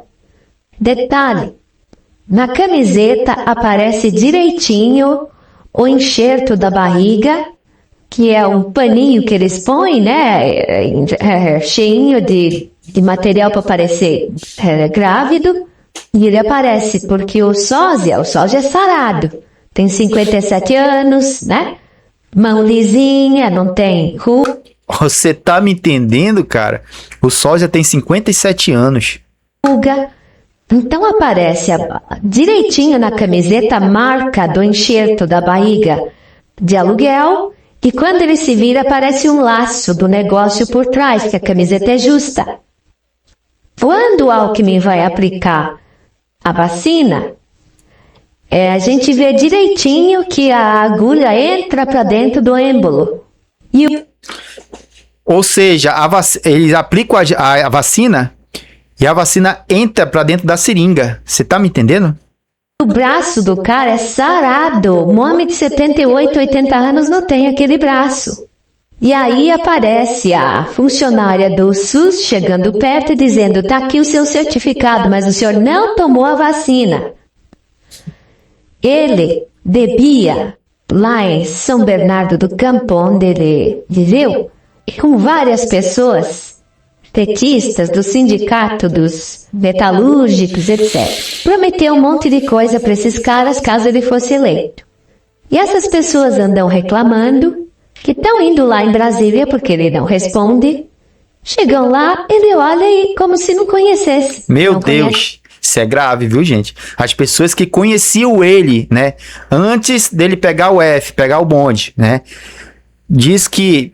Detalhe, na camiseta aparece direitinho o enxerto da barriga, que é um paninho que eles põem, né? Cheinho de material para parecer grávido. E ele aparece porque o sósia é sarado. Tem 57 anos, né? Mão lisinha, não tem Você tá me entendendo, cara? O sósia tem 57 anos. Então aparece direitinho na camiseta a marca do enxerto da barriga de aluguel. E quando ele se vira, aparece um laço do negócio por trás, que a camiseta é justa. Quando o Alckmin vai aplicar a vacina, a gente vê direitinho que a agulha entra para dentro do êmbolo. Ou seja, eles aplicam a vacina e a vacina entra para dentro da seringa. Você tá me entendendo? O braço do cara é sarado. Um homem de 78, 80 anos não tem aquele braço. E aí aparece a funcionária do SUS chegando perto e dizendo: tá aqui o seu certificado, mas o senhor não tomou a vacina. Ele bebia lá em São Bernardo do Campo, onde ele viveu, com várias pessoas petistas do sindicato dos metalúrgicos, etc. Prometeu um monte de coisa para esses caras caso ele fosse eleito. E essas pessoas andam reclamando que estão indo lá em Brasília porque ele não responde. Chegam lá, ele olha e como se não conhecesse. Meu Deus, isso é grave, viu, gente? As pessoas que conheciam ele, né, antes dele pegar o pegar o bonde, né, diz que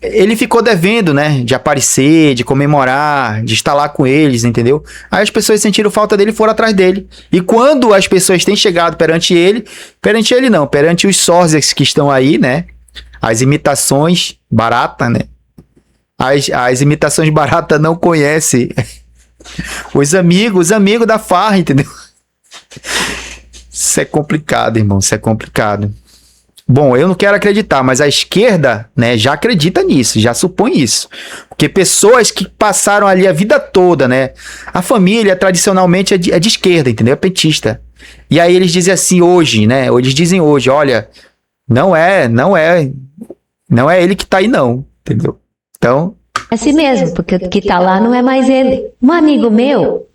ele ficou devendo, né, de aparecer, de comemorar, de estar lá com eles, entendeu? Aí as pessoas sentiram falta dele e foram atrás dele. E quando as pessoas têm chegado perante os sósias que estão aí, né, as imitações barata, né, as imitações barata não conhecem os amigos da farra, entendeu? Isso é complicado, irmão, isso é complicado. Bom, eu não quero acreditar, mas a esquerda, né, já acredita nisso, já supõe isso. Porque pessoas que passaram ali a vida toda, né, a família tradicionalmente é de esquerda, entendeu? É petista. E aí eles dizem assim hoje, né, eles dizem hoje, olha, Não é ele que tá aí não, entendeu? Então... Assim mesmo, porque o que tá lá não é mais ele. Um amigo meu,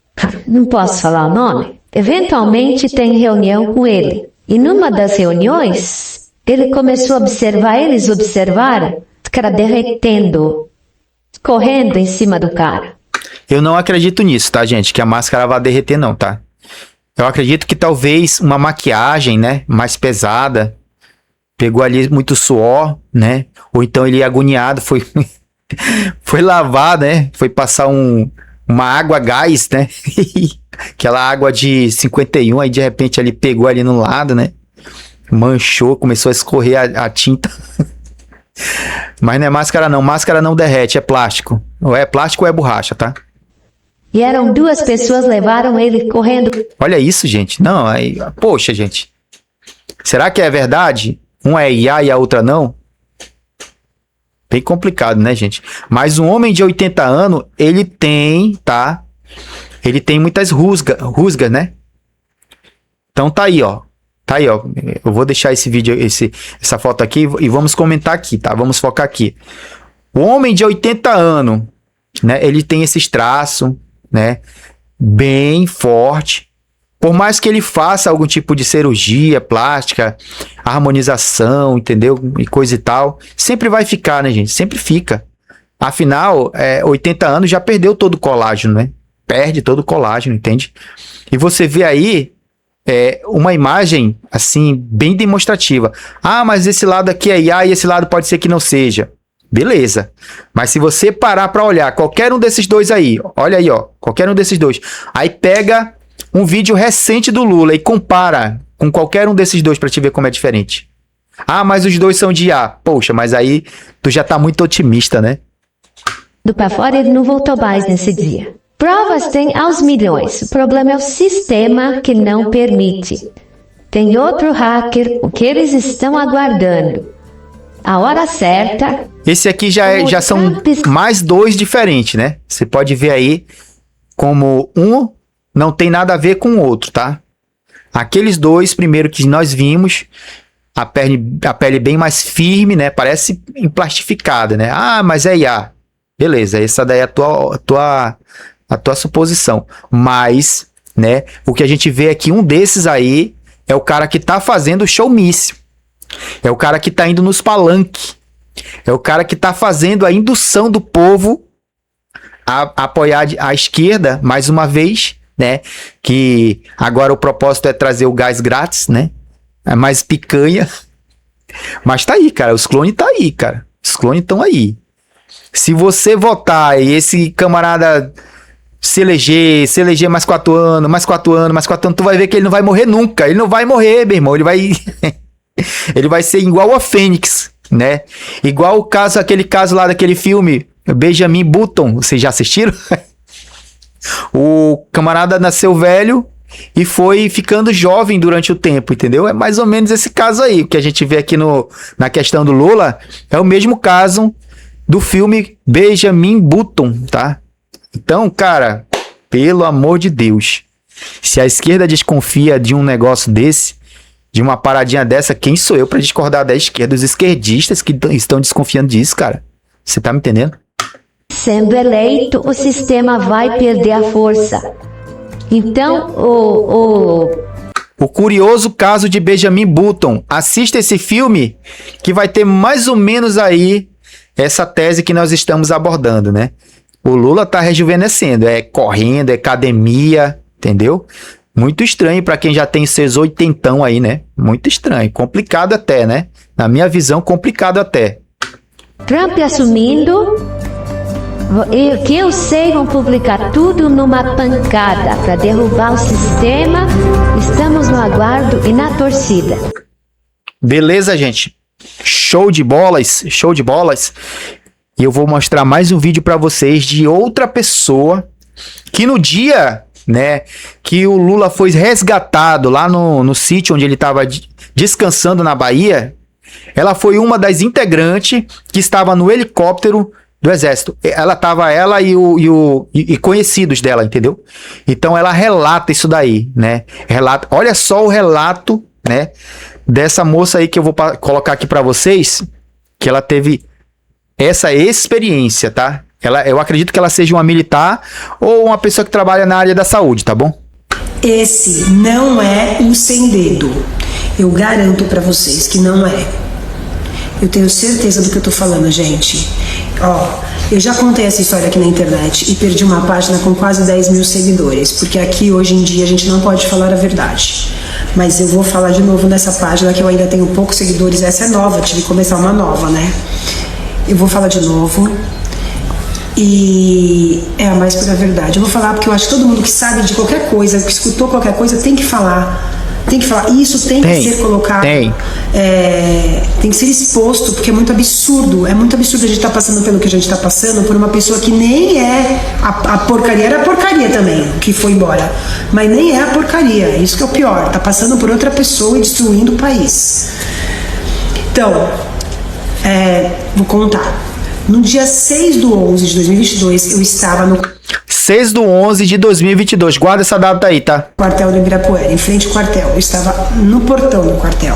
não posso falar o nome, eventualmente tem reunião com ele. E numa das reuniões, ele começou a observar, eles observaram, o cara derretendo, correndo em cima do cara. Eu não acredito nisso, tá, gente? Que a máscara vai derreter não, tá? Eu acredito que talvez uma maquiagem, né, mais pesada, pegou ali muito suor, né? Ou então ele agoniado, foi lavar, né? Foi passar uma água gás, né? Aquela água de 51, aí de repente ele pegou ali no lado, né? Manchou, começou a escorrer a tinta. Mas não é máscara não derrete, é plástico. Ou é plástico ou é borracha, tá? E eram 2 pessoas, levaram ele correndo. Olha isso, gente. Não, aí, poxa, gente. Será que é verdade? Uma é IA e a outra não? Bem complicado, né, gente? Mas um homem de 80 anos, ele tem, tá? Ele tem muitas rusgas, né? Então tá aí, ó. Tá aí, ó. Eu vou deixar esse vídeo, essa foto aqui e vamos comentar aqui, tá? Vamos focar aqui. O homem de 80 anos, né? Ele tem esses traços, né? Bem forte. Por mais que ele faça algum tipo de cirurgia plástica, harmonização, entendeu? E coisa e tal, sempre vai ficar, né, gente? Sempre fica. Afinal, 80 anos já perdeu todo o colágeno, né? Perde todo o colágeno, entende? E você vê aí uma imagem, assim, bem demonstrativa. Ah, mas esse lado aqui é IA e esse lado pode ser que não seja. Beleza. Mas se você parar para olhar qualquer um desses dois aí, olha aí, ó, qualquer um desses dois, aí pega um vídeo recente do Lula e compara com qualquer um desses dois para te ver como é diferente. Ah, mas os dois são de IA. Poxa, mas aí tu já tá muito otimista, né? Do pra fora ele não voltou mais nesse dia. Provas tem aos milhões. O problema é o sistema que não permite. Tem outro hacker, o que eles estão aguardando? A hora certa. Esse aqui já são mais 2 diferentes, né? Você pode ver aí como um não tem nada a ver com o outro, tá? Aqueles 2, primeiro que nós vimos, a pele bem mais firme, né? Parece emplastificada, né? Ah, mas é IA. Beleza, essa daí é a tua suposição. Mas, né? O que a gente vê aqui, um desses aí, é o cara que tá fazendo o showmício. É o cara que tá indo nos palanques. É o cara que tá fazendo a indução do povo a apoiar a esquerda, mais uma vez, né? Que agora o propósito é trazer o gás grátis, né? É mais picanha. Mas tá aí, cara. Os clones tá aí, cara. Os clones estão aí. Se você votar e esse camarada se eleger mais 4 anos, tu vai ver que ele não vai morrer nunca. Ele não vai morrer, meu irmão. Ele vai... ele vai ser igual a Fênix, né? Igual aquele caso lá daquele filme, Benjamin Button. Vocês já assistiram? O camarada nasceu velho e foi ficando jovem durante o tempo, entendeu? É mais ou menos esse caso aí. O que a gente vê aqui na questão do Lula é o mesmo caso do filme Benjamin Button, tá? Então, cara, pelo amor de Deus, se a esquerda desconfia de um negócio desse, de uma paradinha dessa, quem sou eu pra discordar da esquerda? Os esquerdistas que estão desconfiando disso, cara. Você tá me entendendo? Sendo eleito, o sistema vai perder a força. Então, o curioso caso de Benjamin Button. Assista esse filme que vai ter mais ou menos aí essa tese que nós estamos abordando, né? O Lula tá rejuvenescendo, é correndo, é academia, entendeu? Muito estranho para quem já tem seus 80 aí, né? Muito estranho, complicado até, né? Na minha visão, complicado até. Trump assumindo, e que eu sei, vão publicar tudo numa pancada para derrubar o sistema. Estamos no aguardo e na torcida. Beleza, gente? Show de bolas, show de bolas. E eu vou mostrar mais um vídeo para vocês de outra pessoa que no dia, né, que o Lula foi resgatado lá no sítio onde ele estava descansando na Bahia, ela foi uma das integrantes que estava no helicóptero do Exército. Ela e conhecidos dela, entendeu? Então ela relata isso daí, né? Olha só o relato, né, dessa moça aí que eu vou colocar aqui pra vocês, que ela teve essa experiência, tá? Eu acredito que ela seja uma militar ou uma pessoa que trabalha na área da saúde, tá bom? Esse não é um sem dedo. Eu garanto pra vocês que não é. Eu tenho certeza do que eu tô falando, gente. Ó, eu já contei essa história aqui na internet e perdi uma página com quase 10 mil seguidores, porque aqui hoje em dia a gente não pode falar a verdade. Mas eu vou falar de novo nessa página que eu ainda tenho poucos seguidores. Essa é nova, tive que começar uma nova, né? Eu vou falar de novo. E é a mais pura verdade. Eu vou falar porque eu acho que todo mundo que sabe de qualquer coisa, que escutou qualquer coisa, tem que falar. Tem que falar. E isso tem que ser colocado. Tem que ser exposto, porque é muito absurdo. É muito absurdo a gente estar passando pelo que a gente está passando por uma pessoa que nem é a porcaria. Era a porcaria também, que foi embora. Mas nem é a porcaria. Isso que é o pior. Tá passando por outra pessoa e destruindo o país. Então, vou contar. No dia 6/11 de 2022, eu estava no 6/11 de 2022. Guarda essa data aí, tá? Quartel do Ibirapuera, em frente ao quartel. Eu estava no portão do quartel,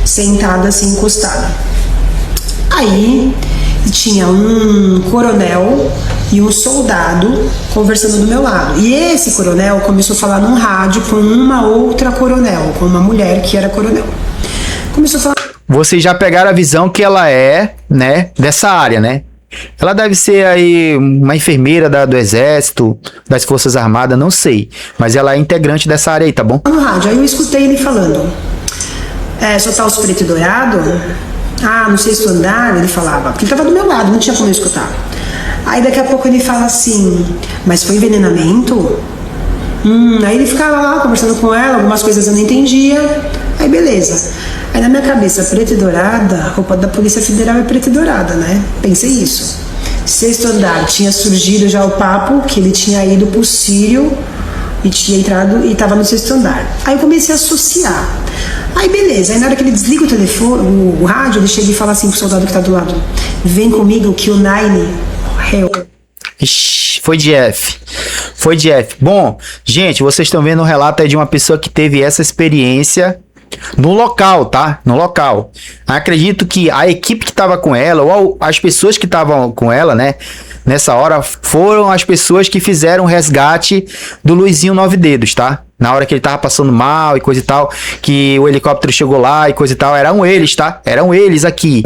sentada assim, encostada. Aí tinha um coronel e um soldado conversando do meu lado. E esse coronel começou a falar num rádio com uma outra coronel, com uma mulher que era coronel. Começou a falar... Vocês já pegaram a visão que ela é, né, dessa área, né? Ela deve ser aí uma enfermeira do Exército, das Forças Armadas, não sei. Mas ela é integrante dessa área aí, tá bom? No rádio, aí eu escutei ele falando. Só tá os preto e dourado? Ah, no 6º andar, ele falava. Porque ele tava do meu lado, não tinha como eu escutar. Aí daqui a pouco ele fala assim, mas foi envenenamento? Aí ele ficava lá conversando com ela, algumas coisas eu não entendia. Aí beleza. Aí na minha cabeça, preta e dourada, a roupa da Polícia Federal é preta e dourada, né? Pensei isso. 6º andar, tinha surgido já o papo que ele tinha ido pro Sírio e tinha entrado e tava no 6º andar. Aí eu comecei a associar. Aí beleza, aí na hora que ele desliga o telefone, o rádio, ele chega e fala assim pro soldado que tá do lado: vem comigo que o Nine morreu. Ixi, foi de F. Foi de F. Bom, gente, vocês estão vendo o relato aí de uma pessoa que teve essa experiência no local, tá? No local. Acredito que a equipe que tava com ela, ou as pessoas que estavam com ela, né? Nessa hora, foram as pessoas que fizeram o resgate do Luizinho 9 Dedos, tá? Na hora que ele tava passando mal e coisa e tal, que o helicóptero chegou lá e coisa e tal, eram eles, tá? Eram eles aqui.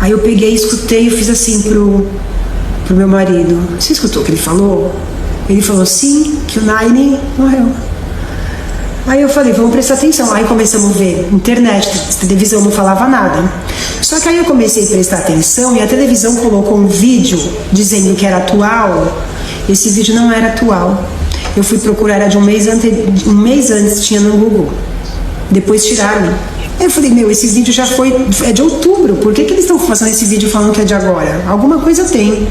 Aí eu peguei, escutei e fiz assim pro meu marido: você escutou o que ele falou? Ele falou sim, que o Nine morreu. Aí eu falei, vamos prestar atenção. Aí começamos a ver internet, televisão não falava nada. Só que aí eu comecei a prestar atenção e a televisão colocou um vídeo dizendo que era atual. Esse vídeo não era atual. Eu fui procurar, era de um mês antes, tinha no Google. Depois tiraram. Aí eu falei, esse vídeo já é de outubro. Por que eles estão fazendo esse vídeo falando que é de agora? Alguma coisa tem.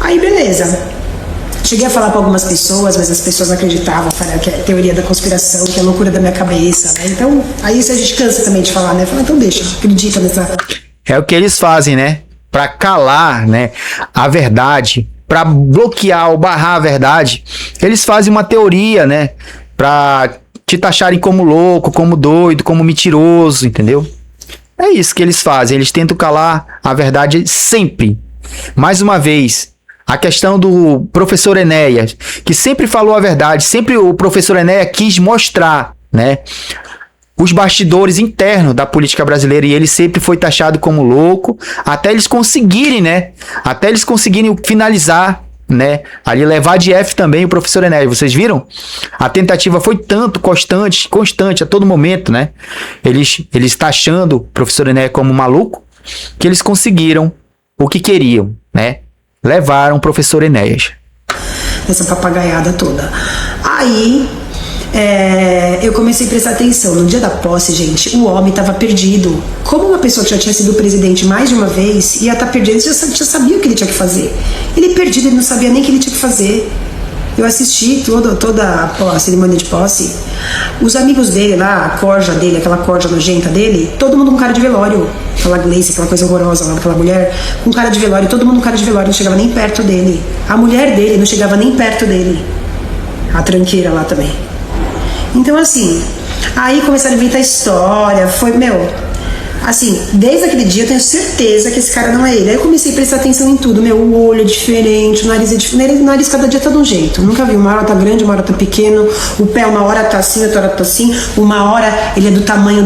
Aí beleza. Cheguei a falar para algumas pessoas, mas as pessoas não acreditavam, falaram que é teoria da conspiração, que é loucura da minha cabeça, né? Então, aí a gente cansa também de falar, né? Fala, então deixa, acredita nessa... É o que eles fazem, né? Para calar, né, a verdade, para bloquear ou barrar a verdade, eles fazem uma teoria, né? Para te taxarem como louco, como doido, como mentiroso, entendeu? É isso que eles fazem, eles tentam calar a verdade sempre. Mais uma vez, a questão do professor Enéas, que sempre falou a verdade, sempre o professor Enéas quis mostrar, né, os bastidores internos da política brasileira, e ele sempre foi taxado como louco, até eles conseguirem, né, finalizar, né, ali levar de F também o professor Enéas. Vocês viram? A tentativa foi tanto constante a todo momento, né, eles taxando o professor Enéas como maluco, que eles conseguiram o que queriam, né? Levaram o professor Enéas. Essa papagaiada toda. Aí, eu comecei a prestar atenção. No dia da posse, gente, o homem estava perdido. Como uma pessoa que já tinha sido presidente mais de uma vez, ia estar perdido, já sabia o que ele tinha que fazer. Ele perdido, ele não sabia nem o que ele tinha que fazer. Eu assisti toda a cerimônia de posse. Os amigos dele lá, a corja dele, aquela corja nojenta dele, todo mundo com cara de velório. Aquela Gleice, aquela coisa horrorosa lá, aquela mulher com cara de velório, todo mundo com cara de velório, não chegava nem perto dele. A mulher dele não chegava nem perto dele. A tranqueira lá também. Então assim, Aí começaram a inventar história, assim, desde aquele dia eu tenho certeza que esse cara não é ele. Aí eu comecei a prestar atenção em tudo, o olho é diferente, o nariz é diferente, o nariz cada dia tá de um jeito. Eu nunca vi, uma hora tá grande, uma hora tá pequeno, o pé uma hora tá assim, outra hora tá assim, uma hora ele é do tamanho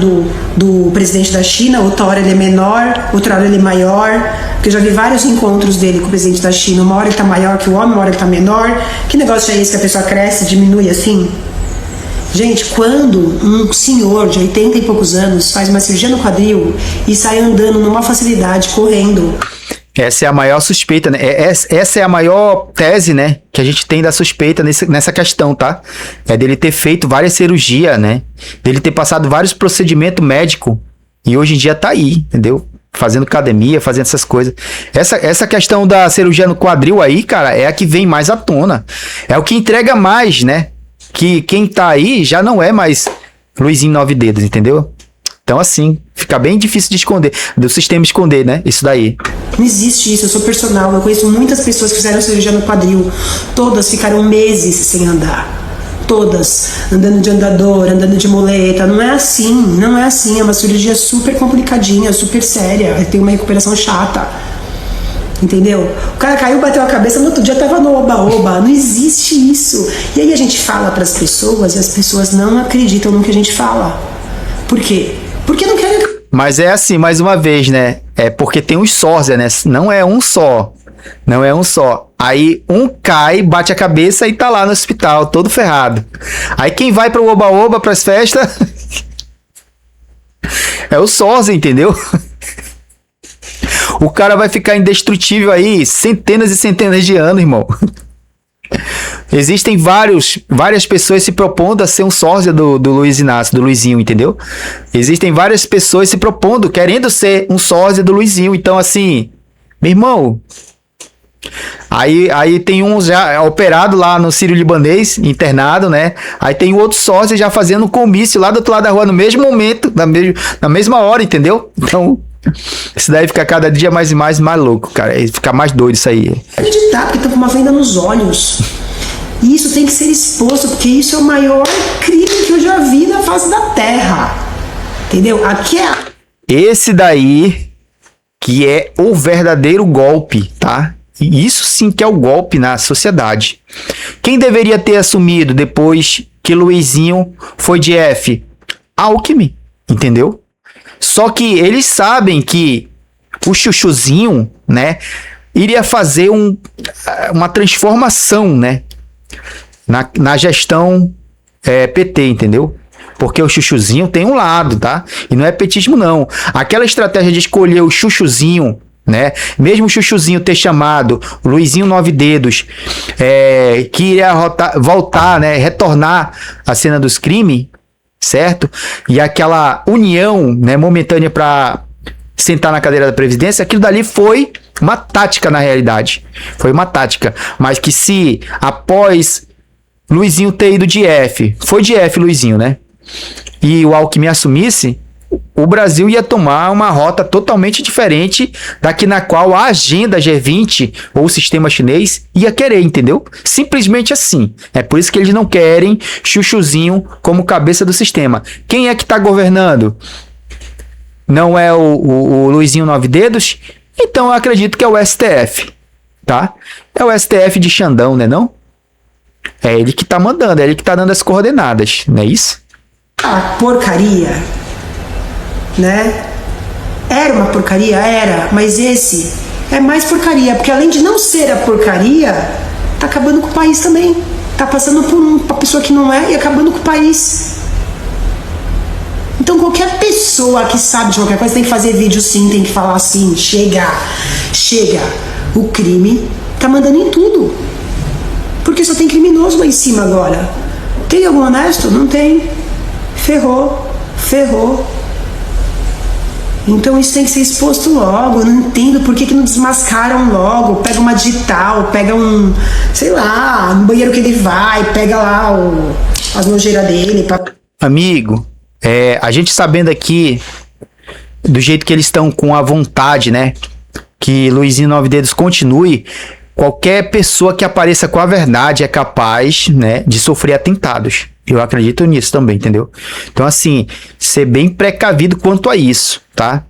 do presidente da China, outra hora ele é menor, outra hora ele é maior, porque eu já vi vários encontros dele com o presidente da China, uma hora ele tá maior que o homem, uma hora ele tá menor. Que negócio é esse que a pessoa cresce, diminui assim? Gente, quando um senhor de 80 e poucos anos faz uma cirurgia no quadril e sai andando numa facilidade, correndo... Essa é a maior suspeita, né? Essa é a maior tese, né? Que a gente tem da suspeita nessa questão, tá? É dele ter feito várias cirurgias, né? Dele ter passado vários procedimentos médicos. E hoje em dia tá aí, entendeu? Fazendo academia, fazendo essas coisas. Essa questão da cirurgia no quadril aí, cara, é a que vem mais à tona. É o que entrega mais, né? Que quem tá aí já não é mais Luizinho 9 dedos, entendeu? Então, assim, fica bem difícil de esconder, do sistema esconder, né? Isso daí. Não existe isso, eu sou personal, eu conheço muitas pessoas que fizeram cirurgia no quadril. Todas ficaram meses sem andar. Todas, andando de andador, andando de muleta. Não é assim, é uma cirurgia super complicadinha, super séria, tem uma recuperação chata. Entendeu? O cara caiu, bateu a cabeça, no outro dia tava no oba-oba. Não existe isso. E aí a gente fala pras pessoas e as pessoas não acreditam no que a gente fala. Por quê? Porque não querem... Mas é assim, mais uma vez, né? É porque tem uns sósia, né? Não é um só. Não é um só. Aí um cai, bate a cabeça e tá lá no hospital, todo ferrado. Aí quem vai pro oba-oba, pras festas... é o sósia, entendeu? O cara vai ficar indestrutível aí centenas e centenas de anos, irmão. Existem várias pessoas se propondo a ser um sósia do Luiz Inácio, do Luizinho, entendeu? Existem várias pessoas se propondo, querendo ser um sósia do Luizinho. Então, assim, meu irmão... Aí tem um já operado lá no Sírio-Libanês, internado, né? Aí tem o outro sósia já fazendo um comício lá do outro lado da rua no mesmo momento, na mesma hora, entendeu? Então... isso daí fica cada dia mais e mais louco, cara. Fica mais doido isso aí. Acreditar, porque tá com uma venda nos olhos. E isso tem que ser exposto, porque isso é o maior crime que eu já vi na face da terra. Entendeu? Aqui é... esse daí que é o verdadeiro golpe, tá? E isso sim que é o golpe na sociedade. Quem deveria ter assumido depois que Luizinho foi de F? Alckmin, entendeu? Só que eles sabem que o chuchuzinho, né, iria fazer uma transformação, né, na gestão PT, entendeu? Porque o chuchuzinho tem um lado, tá? E não é petismo, não. Aquela estratégia de escolher o chuchuzinho, né, mesmo o chuchuzinho ter chamado Luizinho 9 dedos, que iria voltar, né, retornar à cena dos crimes, certo? E aquela união, né, momentânea para sentar na cadeira da presidência, aquilo dali foi uma tática na realidade. Foi uma tática. Mas que se após Luizinho ter ido de F, foi de F Luizinho, né? E o Alckmin assumisse, o Brasil ia tomar uma rota totalmente diferente daqui na qual a agenda G20 ou o sistema chinês ia querer, entendeu? Simplesmente assim. É por isso que eles não querem chuchuzinho como cabeça do sistema. Quem é que tá governando? Não é o Luizinho 9 dedos? Então eu acredito que é o STF, tá? É o STF de Xandão, né não? É ele que tá mandando, é ele que tá dando as coordenadas, não é isso? A porcaria, né? Era uma porcaria, era, mas esse é mais porcaria, porque além de não ser a porcaria, tá acabando com o país também. Tá passando por uma pessoa que não é e acabando com o país. Então qualquer pessoa que sabe de qualquer coisa tem que fazer vídeo sim, tem que falar assim, chega. O crime tá mandando em tudo. Porque só tem criminoso lá em cima agora. Tem algum honesto? Não tem. Ferrou. Então isso tem que ser exposto logo. Eu não entendo por que não desmascaram logo. Pega uma digital, pega sei lá, no banheiro que ele vai, pega lá as nojeiras dele. Amigo, a gente sabendo aqui do jeito que eles estão com a vontade, né? Que Luizinho 9 dedos continue. Qualquer pessoa que apareça com a verdade é capaz, né, de sofrer atentados. Eu acredito nisso também, entendeu? Então, assim, ser bem precavido quanto a isso, tá?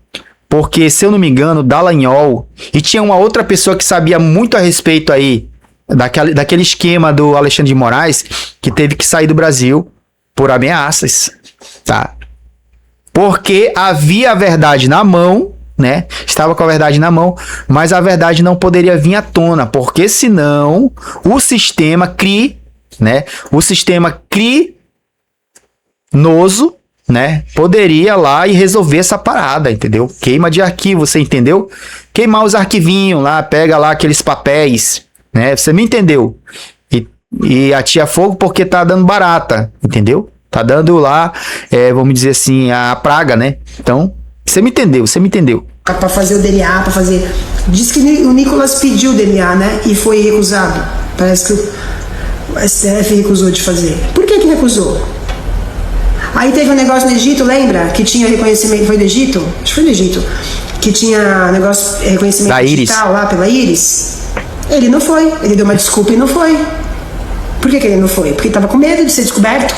Porque, se eu não me engano, Dallagnol, e tinha uma outra pessoa que sabia muito a respeito aí daquele esquema do Alexandre de Moraes, que teve que sair do Brasil por ameaças, tá? Porque havia a verdade na mão, né? Estava com a verdade na mão, mas a verdade não poderia vir à tona, porque senão o sistema o sistema criminoso, né, poderia lá e resolver essa parada, entendeu? Queima de arquivo, você entendeu? Queimar os arquivinhos lá, pega lá aqueles papéis, né? Você me entendeu? E atia fogo porque tá dando barata, entendeu? Tá dando lá, vamos dizer assim, a praga, né? Então, você me entendeu? Pra fazer o DNA, pra fazer... Diz que o Nicolas pediu o DNA, né? E foi recusado. Parece que o STF recusou de fazer. Por que recusou? Aí teve um negócio no Egito, lembra? Que tinha reconhecimento, foi do Egito? Acho que foi do Egito. Que tinha reconhecimento da digital Iris. Lá pela Iris. Ele não foi, ele deu uma desculpa e não foi. Por que ele não foi? Porque estava com medo de ser descoberto.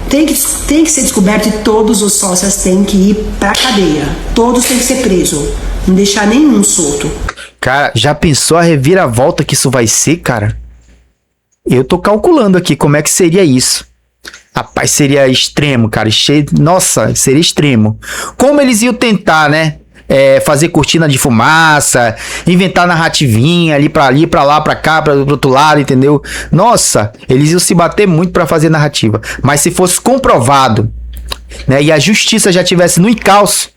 Tem que ser descoberto e todos os sócios têm que ir pra cadeia. Todos têm que ser presos. Não deixar nenhum solto. Cara, já pensou a reviravolta que isso vai ser, cara? Eu tô calculando aqui como é que seria isso. Rapaz, seria extremo, cara. Nossa, seria extremo. Como eles iam tentar, né? Fazer cortina de fumaça, inventar narrativinha ali, pra lá, pra cá, pro outro lado, entendeu? Nossa, eles iam se bater muito pra fazer narrativa. Mas se fosse comprovado, né? E a justiça já tivesse no encalço,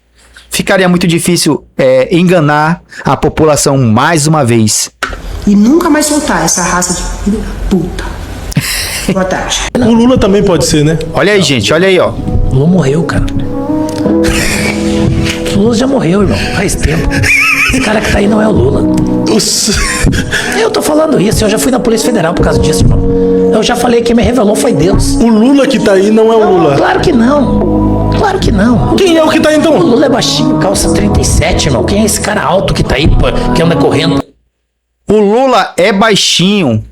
ficaria muito difícil enganar a população mais uma vez. E nunca mais soltar essa raça de puta. Boa tarde. O Lula também pode ser, né? Olha aí, gente, olha aí, ó. O Lula morreu, cara. O Lula já morreu, irmão, faz tempo. Esse cara que tá aí não é o Lula. Eu tô falando isso, eu já fui na Polícia Federal por causa disso, irmão. Eu já falei que quem me revelou foi Deus. O Lula que tá aí não é o Lula. Claro que não. Claro que não. Quem é o que tá aí, então? O Lula é baixinho, calça 37, irmão. Quem é esse cara alto que tá aí, que anda correndo? O Lula é baixinho,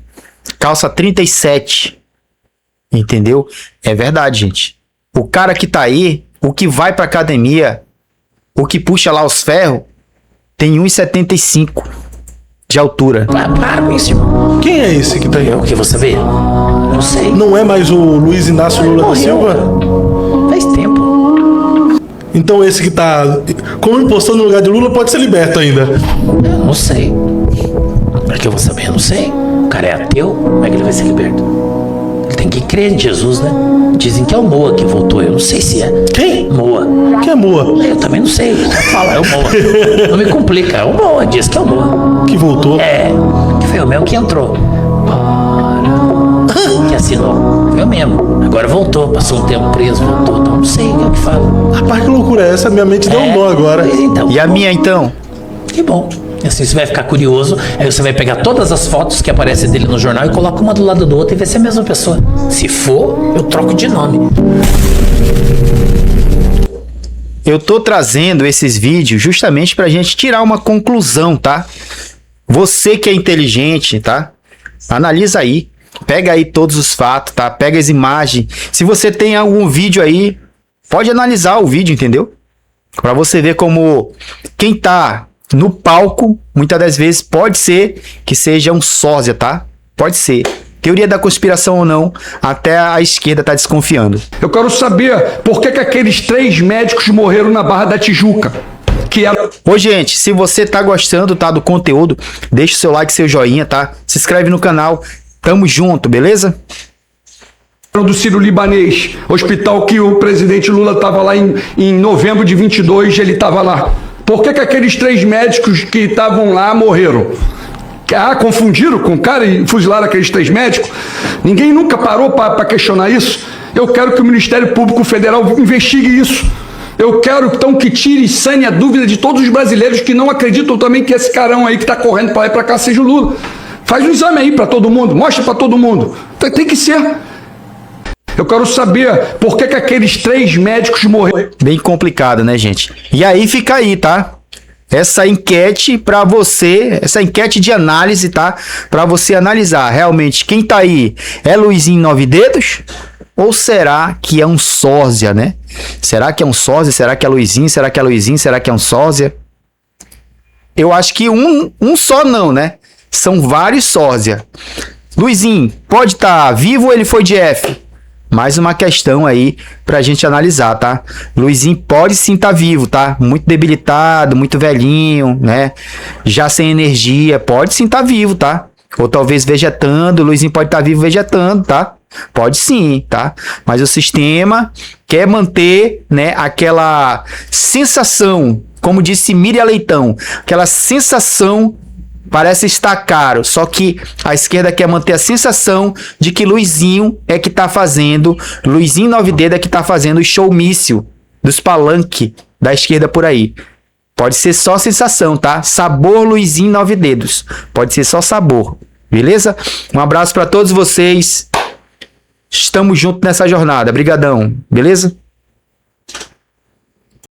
calça 37. Entendeu? É verdade, gente. O cara que tá aí, o que vai pra academia, o que puxa lá os ferros, tem 1,75 de altura. Para com isso, irmão. Quem é esse que tá aí? O que você vê? Não sei. Não é mais o Luiz Inácio Lula da Silva? Faz tempo. Então esse que tá como impostor no lugar de Lula pode ser liberto ainda? Eu não sei. Para que eu vou saber? Eu não sei. O cara é ateu, como é que ele vai ser liberto? Ele tem que crer em Jesus, né? Dizem que é o Moa que voltou, eu não sei se é. Quem? Moa. Quem é Moa? Eu também não sei, fala, é o Moa. Não me complica, é o Moa, diz que é o Moa. Que voltou? Que foi o mesmo que entrou. Que assinou. Foi o mesmo. Agora voltou, passou um tempo preso, voltou, então não sei o que é que fala. Rapaz, que loucura é essa? Minha mente deu um nó agora. Então, e a minha, então? Que bom. Assim você vai ficar curioso, aí você vai pegar todas as fotos que aparecem dele no jornal e coloca uma do lado do outro e vê se é a mesma pessoa. Se for, eu troco de nome. Eu tô trazendo esses vídeos justamente pra gente tirar uma conclusão, tá? Você que é inteligente, tá? Analisa aí. Pega aí todos os fatos, tá? Pega as imagens. Se você tem algum vídeo aí, pode analisar o vídeo, entendeu? Pra você ver como quem tá no palco, muitas das vezes, pode ser que seja um sósia, tá? Pode ser. Teoria da conspiração ou não, até a esquerda tá desconfiando. Eu quero saber por que aqueles 3 médicos morreram na Barra da Tijuca. Ô, gente, se você tá gostando, tá, do conteúdo, deixa o seu like, seu joinha, tá? Se inscreve no canal. Tamo junto, beleza? Do Sírio-Libanês, hospital que o presidente Lula tava lá em novembro de 22, ele tava lá. Por que aqueles 3 médicos que estavam lá morreram? Confundiram com o cara e fuzilaram aqueles 3 médicos? Ninguém nunca parou para questionar isso? Eu quero que o Ministério Público Federal investigue isso. Eu quero, então, que tire e sane a dúvida de todos os brasileiros que não acreditam também que esse carão aí que está correndo para lá e para cá seja o Lula. Faz um exame aí para todo mundo, mostra para todo mundo. Tem que ser. Eu quero saber por que aqueles 3 médicos morreram. Bem complicado, né, gente? E aí fica aí, tá? Essa enquete pra você, essa enquete de análise, tá? Pra você analisar realmente quem tá aí é Luizinho 9 Dedos ou será que é um sósia, né? Será que é um sósia? Será que é Luizinho? Será que é Luizinho? Será que é um sósia? Eu acho que um só não, né? São vários sósia. Luizinho, pode estar vivo ou ele foi de F? Mais uma questão aí pra gente analisar, tá? Luizinho pode sim estar vivo, tá? Muito debilitado, muito velhinho, né? Já sem energia, pode sim estar vivo, tá? Ou talvez vegetando, Luizinho pode estar vivo vegetando, tá? Pode sim, tá? Mas o sistema quer manter, né, aquela sensação, como disse Miriam Leitão, aquela sensação parece estar caro, só que a esquerda quer manter a sensação de que Luizinho é que tá fazendo, Luizinho 9 dedos é que tá fazendo o showmício dos palanque da esquerda por aí. Pode ser só sensação, tá? Sabor Luizinho 9 dedos. Pode ser só sabor, beleza? Um abraço para todos vocês. Estamos juntos nessa jornada. Brigadão, beleza?